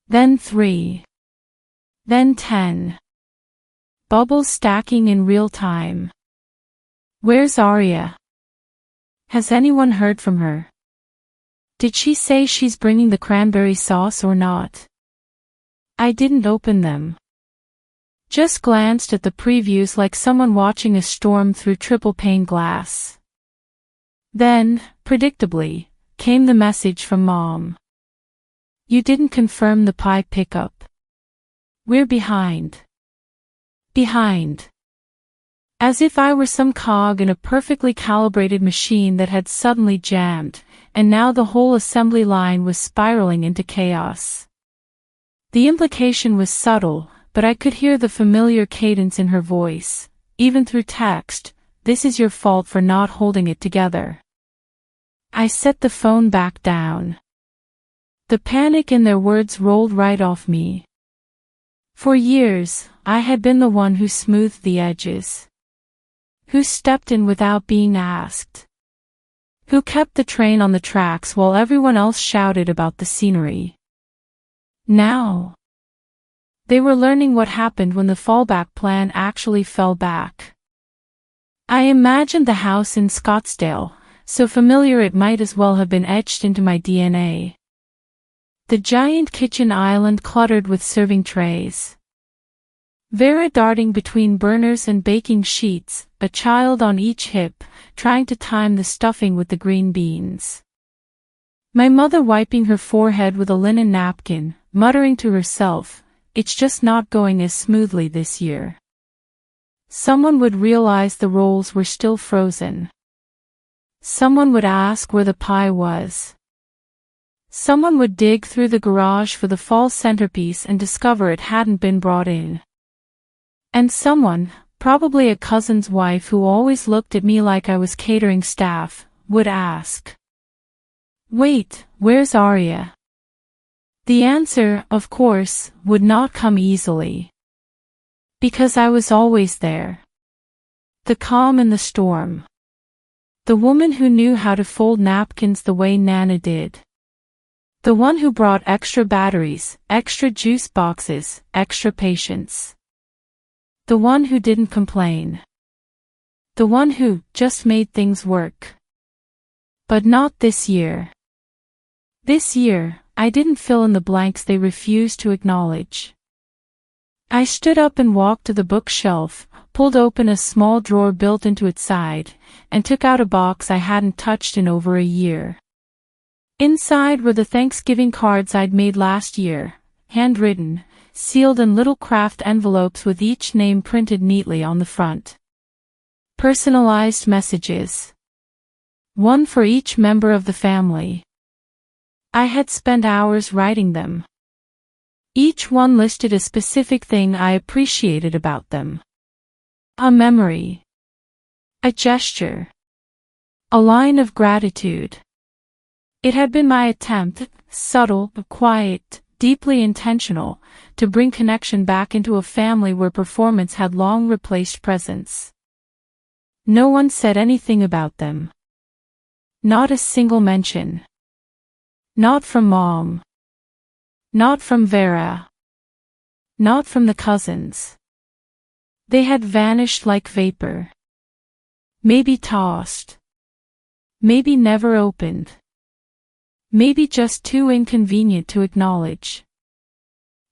Then 3. Then 10. Bubbles stacking in real time. Where's Aria? Has anyone heard from her? Did she say she's bringing the cranberry sauce or not? I didn't open them. Just glanced at the previews like someone watching a storm through triple-pane glass. Then, predictably, came the message from Mom. You didn't confirm the pie pickup. We're behind. Behind. As if I were some cog in a perfectly calibrated machine that had suddenly jammed, and now the whole assembly line was spiraling into chaos. The implication was subtle, but I could hear the familiar cadence in her voice, even through text. This is your fault for not holding it together. I set the phone back down. The panic in their words rolled right off me. For years, I had been the one who smoothed the edges. Who stepped in without being asked. Who kept the train on the tracks while everyone else shouted about the scenery. Now, They were learning what happened when the fallback plan actually fell back. I imagined the house in Scottsdale, so familiar it might as well have been etched into my DNA. The giant kitchen island cluttered with serving trays. Vera darting between burners and baking sheets, a child on each hip, trying to time the stuffing with the green beans. My mother wiping her forehead with a linen napkin, muttering to herself, "It's just not going as smoothly this year." Someone would realize the rolls were still frozen. Someone would ask where the pie was. Someone would dig through the garage for the fall centerpiece and discover it hadn't been brought in. And someone, probably a cousin's wife who always looked at me like I was catering staff, would ask, "Wait, where's Arya?" The answer, of course, would not come easily. Because I was always there. The calm in the storm. The woman who knew how to fold napkins the way Nana did. The one who brought extra batteries, extra juice boxes, extra patience. The one who didn't complain. The one who just made things work. But not this year. This year, I didn't fill in the blanks they refused to acknowledge. I stood up and walked to the bookshelf, pulled open a small drawer built into its side, and took out a box I hadn't touched in over a year. Inside were the Thanksgiving cards I'd made last year, handwritten, sealed in little craft envelopes with each name printed neatly on the front. Personalized messages. One for each member of the family. I had spent hours writing them. Each one listed a specific thing I appreciated about them. A memory. A gesture. A line of gratitude. It had been my attempt, subtle, quiet, deeply intentional, to bring connection back into a family where performance had long replaced presence. No one said anything about them. Not a single mention. Not from Mom. Not from Vera. Not from the cousins. They had vanished like vapor. Maybe tossed. Maybe never opened. Maybe just too inconvenient to acknowledge.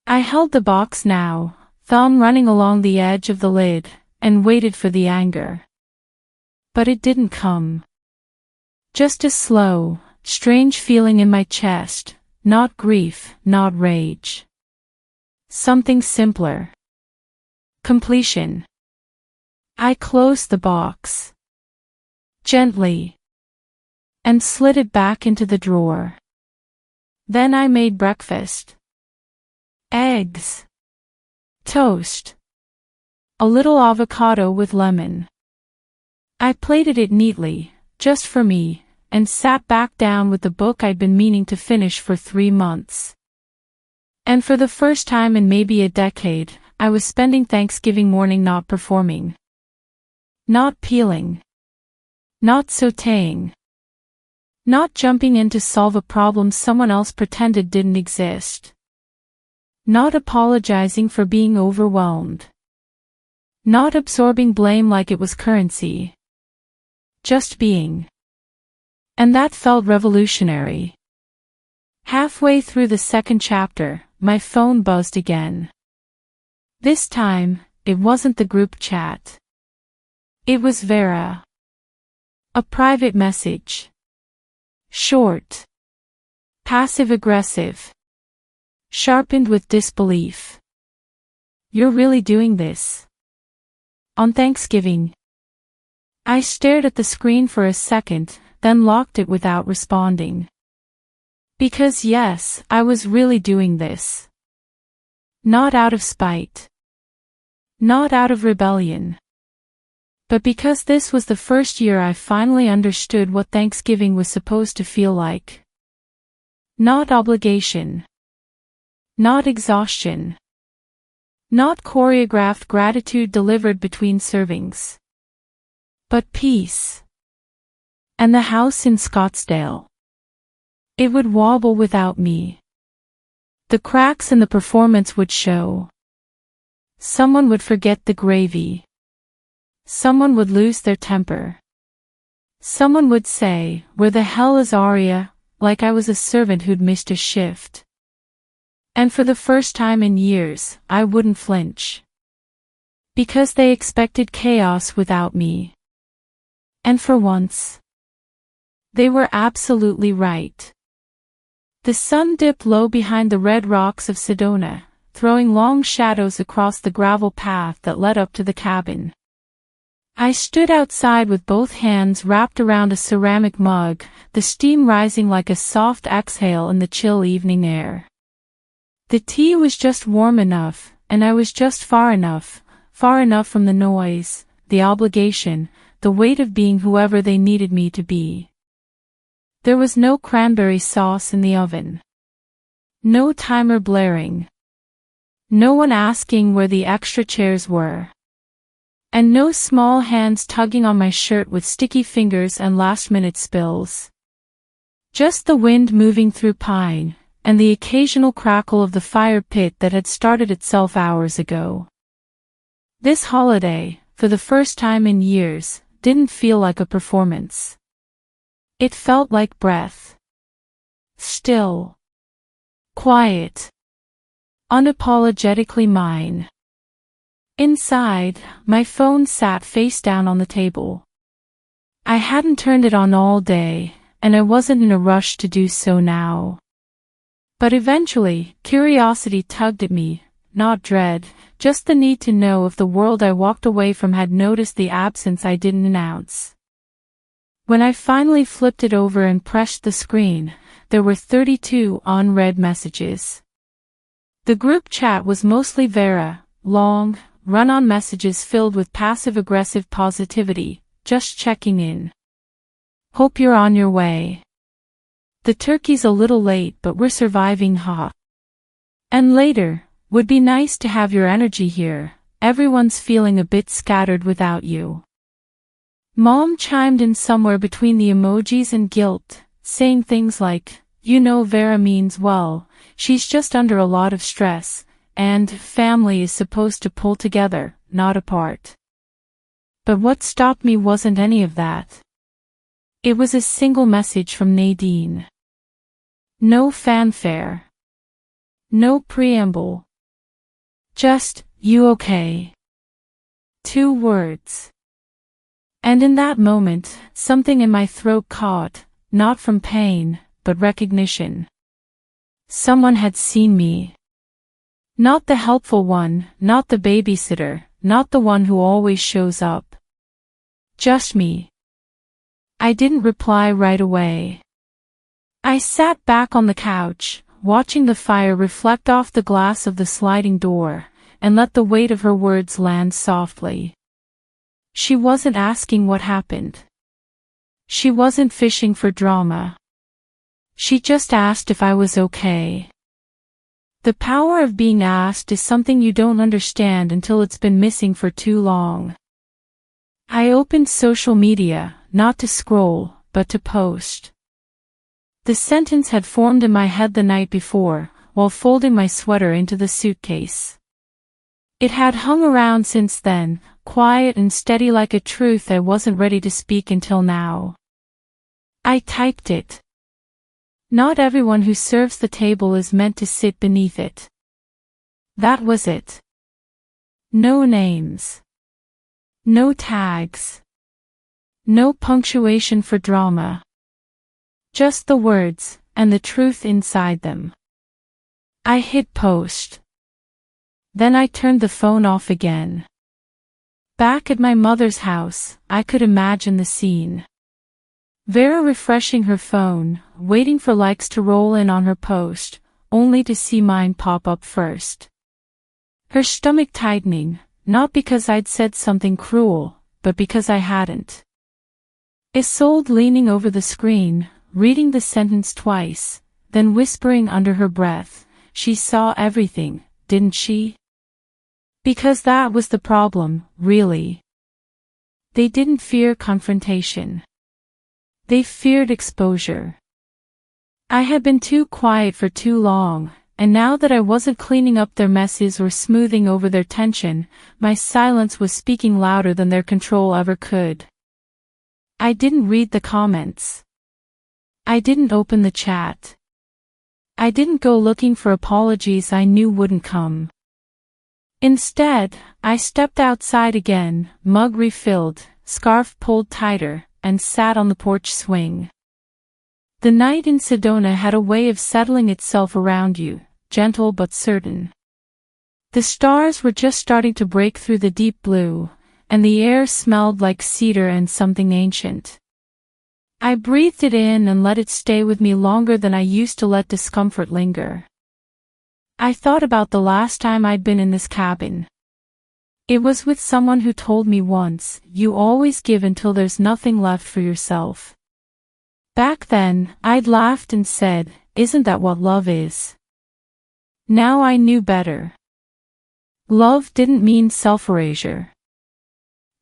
I held the box now, thumb running along the edge of the lid, and waited for the anger. But it didn't come. Just a slow, strange feeling in my chest, not grief, not rage. Something simpler. Completion. I closed the box. Gently. And slid it back into the drawer. Then I made breakfast. Eggs. Toast. A little avocado with lemon. I plated it neatly, just for me, and sat back down with the book I'd been meaning to finish for 3 months. And for the first time in maybe a decade, I was spending Thanksgiving morning not performing. Not peeling. Not sautéing. Not jumping in to solve a problem someone else pretended didn't exist. Not apologizing for being overwhelmed. Not absorbing blame like it was currency. Just being. And that felt revolutionary. Halfway through the second chapter, my phone buzzed again. This time, it wasn't the group chat. It was Vera. A private message. Short. Passive-aggressive. Sharpened with disbelief. "You're really doing this? On Thanksgiving?" I stared at the screen for a second, then locked it without responding. Because yes, I was really doing this. Not out of spite. Not out of rebellion. But because this was the first year I finally understood what Thanksgiving was supposed to feel like. Not obligation. Not exhaustion. Not choreographed gratitude delivered between servings. But peace. And the house in Scottsdale. It would wobble without me. The cracks in the performance would show. Someone would forget the gravy. Someone would lose their temper. Someone would say, "Where the hell is Arya?" like I was a servant who'd missed a shift. And for the first time in years, I wouldn't flinch. Because they expected chaos without me. And for once, they were absolutely right. The sun dipped low behind the red rocks of Sedona, throwing long shadows across the gravel path that led up to the cabin. I stood outside with both hands wrapped around a ceramic mug, the steam rising like a soft exhale in the chill evening air. The tea was just warm enough, and I was just far enough from the noise, the obligation, the weight of being whoever they needed me to be. There was no cranberry sauce in the oven. No timer blaring. No one asking where the extra chairs were. And no small hands tugging on my shirt with sticky fingers and last-minute spills. Just the wind moving through pine, and the occasional crackle of the fire pit that had started itself hours ago. This holiday, for the first time in years, didn't feel like a performance. It felt like breath. Still. Quiet. Unapologetically mine. Inside, my phone sat face down on the table. I hadn't turned it on all day, and I wasn't in a rush to do so now. But eventually, curiosity tugged at me, not dread, just the need to know if the world I walked away from had noticed the absence I didn't announce. When I finally flipped it over and pressed the screen, there were 32 unread messages. The group chat was mostly Vera, long, run-on messages filled with passive-aggressive positivity, just checking in. Hope you're on your way. The turkey's a little late but we're surviving ha. And later, would be nice to have your energy here, everyone's feeling a bit scattered without you. Mom chimed in somewhere between the emojis and guilt, saying things like, "You know Vera means well, she's just under a lot of stress, and family is supposed to pull together, not apart." But what stopped me wasn't any of that. It was a single message from Nadine. No fanfare. No preamble. Just, "You okay?" 2 words. And in that moment, something in my throat caught, not from pain, but recognition. Someone had seen me. Not the helpful one, not the babysitter, not the one who always shows up. Just me. I didn't reply right away. I sat back on the couch, watching the fire reflect off the glass of the sliding door, and let the weight of her words land softly. She wasn't asking what happened. She wasn't fishing for drama. She just asked if I was okay. The power of being asked is something you don't understand until it's been missing for too long. I opened social media, not to scroll, but to post. The sentence had formed in my head the night before, while folding my sweater into the suitcase. It had hung around since then, quiet and steady like a truth I wasn't ready to speak until now. I typed it. Not everyone who serves the table is meant to sit beneath it. That was it. No names. No tags. No punctuation for drama. Just the words, and the truth inside them. I hit post. Then I turned the phone off again. Back at my mother's house, I could imagine the scene. Vera refreshing her phone, waiting for likes to roll in on her post, only to see mine pop up first. Her stomach tightening, not because I'd said something cruel, but because I hadn't. Isolde leaning over the screen, reading the sentence twice, then whispering under her breath, "She saw everything, didn't she?" Because that was the problem, really. They didn't fear confrontation. They feared exposure. I had been too quiet for too long, and now that I wasn't cleaning up their messes or smoothing over their tension, my silence was speaking louder than their control ever could. I didn't read the comments. I didn't open the chat. I didn't go looking for apologies I knew wouldn't come. Instead, I stepped outside again, mug refilled, scarf pulled tighter, and sat on the porch swing. The night in Sedona had a way of settling itself around you, gentle but certain. The stars were just starting to break through the deep blue, and the air smelled like cedar and something ancient. I breathed it in and let it stay with me longer than I used to let discomfort linger. I thought about the last time I'd been in this cabin. It was with someone who told me once, "You always give until there's nothing left for yourself." Back then, I'd laughed and said, "Isn't that what love is?" Now I knew better. Love didn't mean self-erasure.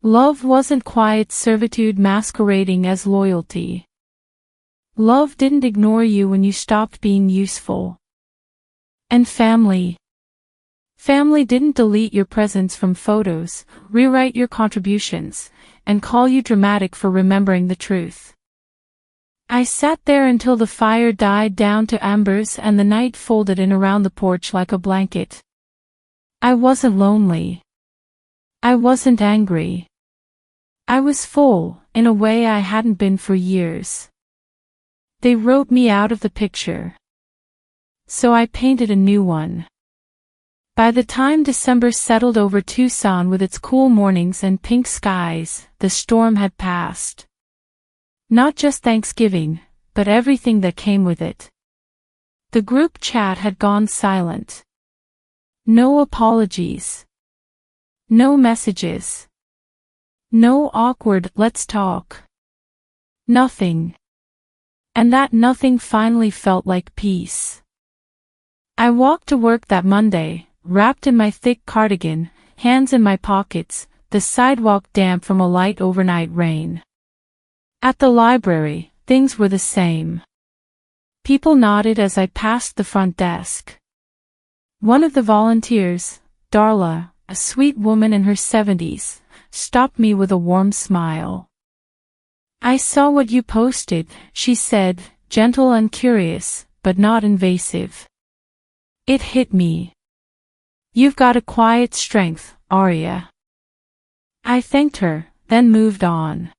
Love wasn't quiet servitude masquerading as loyalty. Love didn't ignore you when you stopped being useful. And family. Family didn't delete your presence from photos, rewrite your contributions, and call you dramatic for remembering the truth. I sat there until the fire died down to embers and the night folded in around the porch like a blanket. I wasn't lonely. I wasn't angry. I was full, in a way I hadn't been for years. They wrote me out of the picture. So I painted a new one. By the time December settled over Tucson with its cool mornings and pink skies, the storm had passed. Not just Thanksgiving, but everything that came with it. The group chat had gone silent. No apologies. No messages. No awkward "let's talk." Nothing. And that nothing finally felt like peace. I walked to work that Monday, wrapped in my thick cardigan, hands in my pockets, the sidewalk damp from a light overnight rain. At the library, things were the same. People nodded as I passed the front desk. One of the volunteers, Darla, a sweet woman in her 70s, stopped me with a warm smile. "I saw what you posted," she said, gentle and curious, but not invasive. It hit me. "You've got a quiet strength, Arya." I thanked her, then moved on.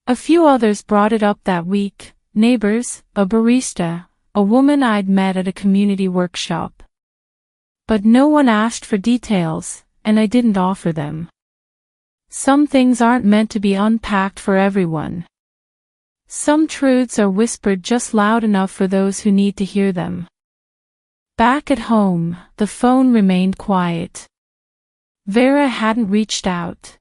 A few others brought it up that week, neighbors, a barista, a woman I'd met at a community workshop. But no one asked for details, and I didn't offer them. Some things aren't meant to be unpacked for everyone. Some truths are whispered just loud enough for those who need to hear them. Back at home, the phone remained quiet. Vera hadn't reached out.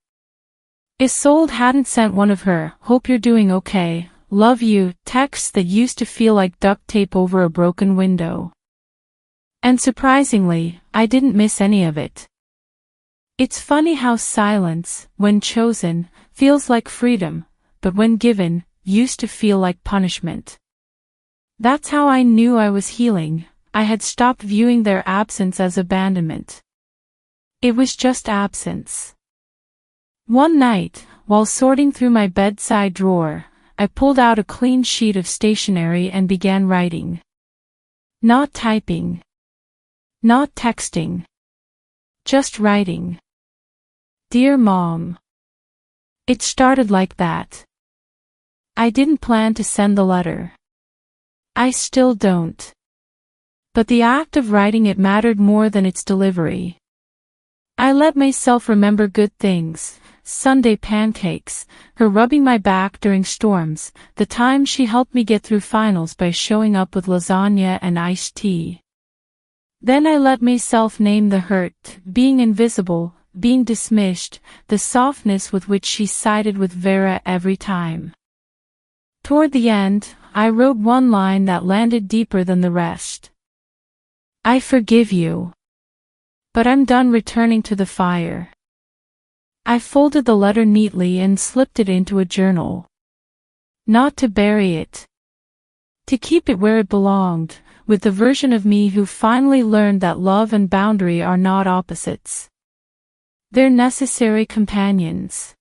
Isolde hadn't sent one of her "hope you're doing okay, love you" texts that used to feel like duct tape over a broken window. And surprisingly, I didn't miss any of it. It's funny how silence, when chosen, feels like freedom, but when given, used to feel like punishment. That's how I knew I was healing. I had stopped viewing their absence as abandonment. It was just absence. One night, while sorting through my bedside drawer, I pulled out a clean sheet of stationery and began writing. Not typing. Not texting. Just writing. Dear Mom. It started like that. I didn't plan to send the letter. I still don't. But the act of writing it mattered more than its delivery. I let myself remember good things, Sunday pancakes, her rubbing my back during storms, the time she helped me get through finals by showing up with lasagna and iced tea. Then I let myself name the hurt, being invisible, being dismissed, the softness with which she sided with Vera every time. Toward the end, I wrote one line that landed deeper than the rest. I forgive you. But I'm done returning to the fire. I folded the letter neatly and slipped it into a journal. Not to bury it. To keep it where it belonged, with the version of me who finally learned that love and boundary are not opposites. They're necessary companions.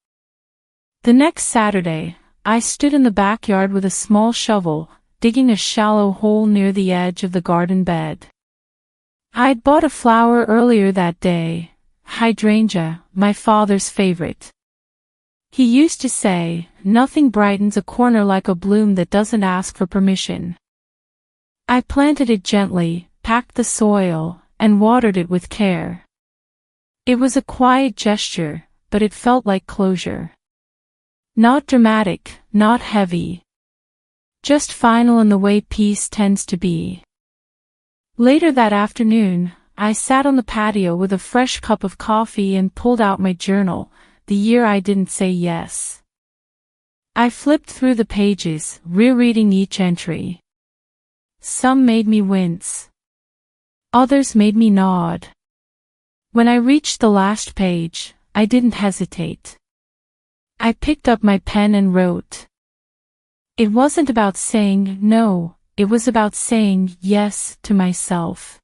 The next Saturday, I stood in the backyard with a small shovel, digging a shallow hole near the edge of the garden bed. I'd bought a flower earlier that day, hydrangea, my father's favorite. He used to say, "Nothing brightens a corner like a bloom that doesn't ask for permission." I planted it gently, packed the soil, and watered it with care. It was a quiet gesture, but it felt like closure. Not dramatic, not heavy. Just final in the way peace tends to be. Later that afternoon, I sat on the patio with a fresh cup of coffee and pulled out my journal, the year I didn't say yes. I flipped through the pages, rereading each entry. Some made me wince. Others made me nod. When I reached the last page, I didn't hesitate. I picked up my pen and wrote. It wasn't about saying no, it was about saying yes to myself.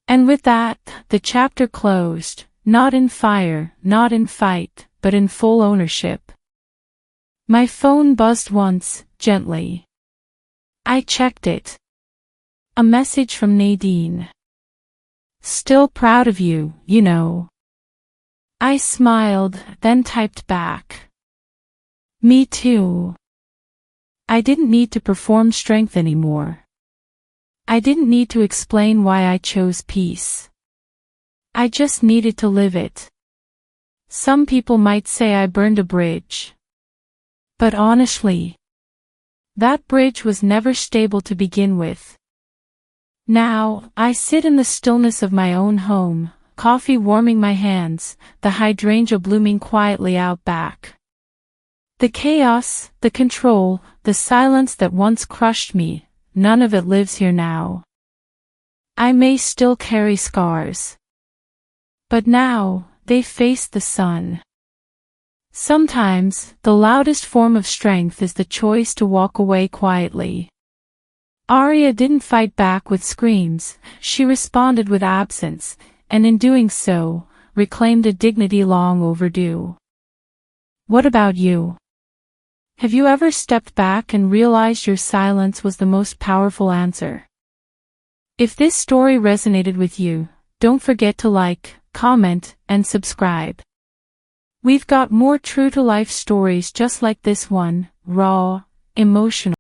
And with that, the chapter closed, not in fire, not in fight, but in full ownership. My phone buzzed once, gently. I checked it. A message from Nadine. "Still proud of you, you know." I smiled, then typed back. "Me too." I didn't need to perform strength anymore. I didn't need to explain why I chose peace. I just needed to live it. Some people might say I burned a bridge. But honestly, that bridge was never stable to begin with. Now, I sit in the stillness of my own home, coffee warming my hands, the hydrangea blooming quietly out back. The chaos, the control, the silence that once crushed me, none of it lives here now. I may still carry scars. But now, they face the sun. Sometimes, the loudest form of strength is the choice to walk away quietly. Arya didn't fight back with screams, she responded with absence, and in doing so, reclaimed a dignity long overdue. What about you? Have you ever stepped back and realized your silence was the most powerful answer? If this story resonated with you, don't forget to like, comment, and subscribe. We've got more true-to-life stories just like this one, raw, emotional.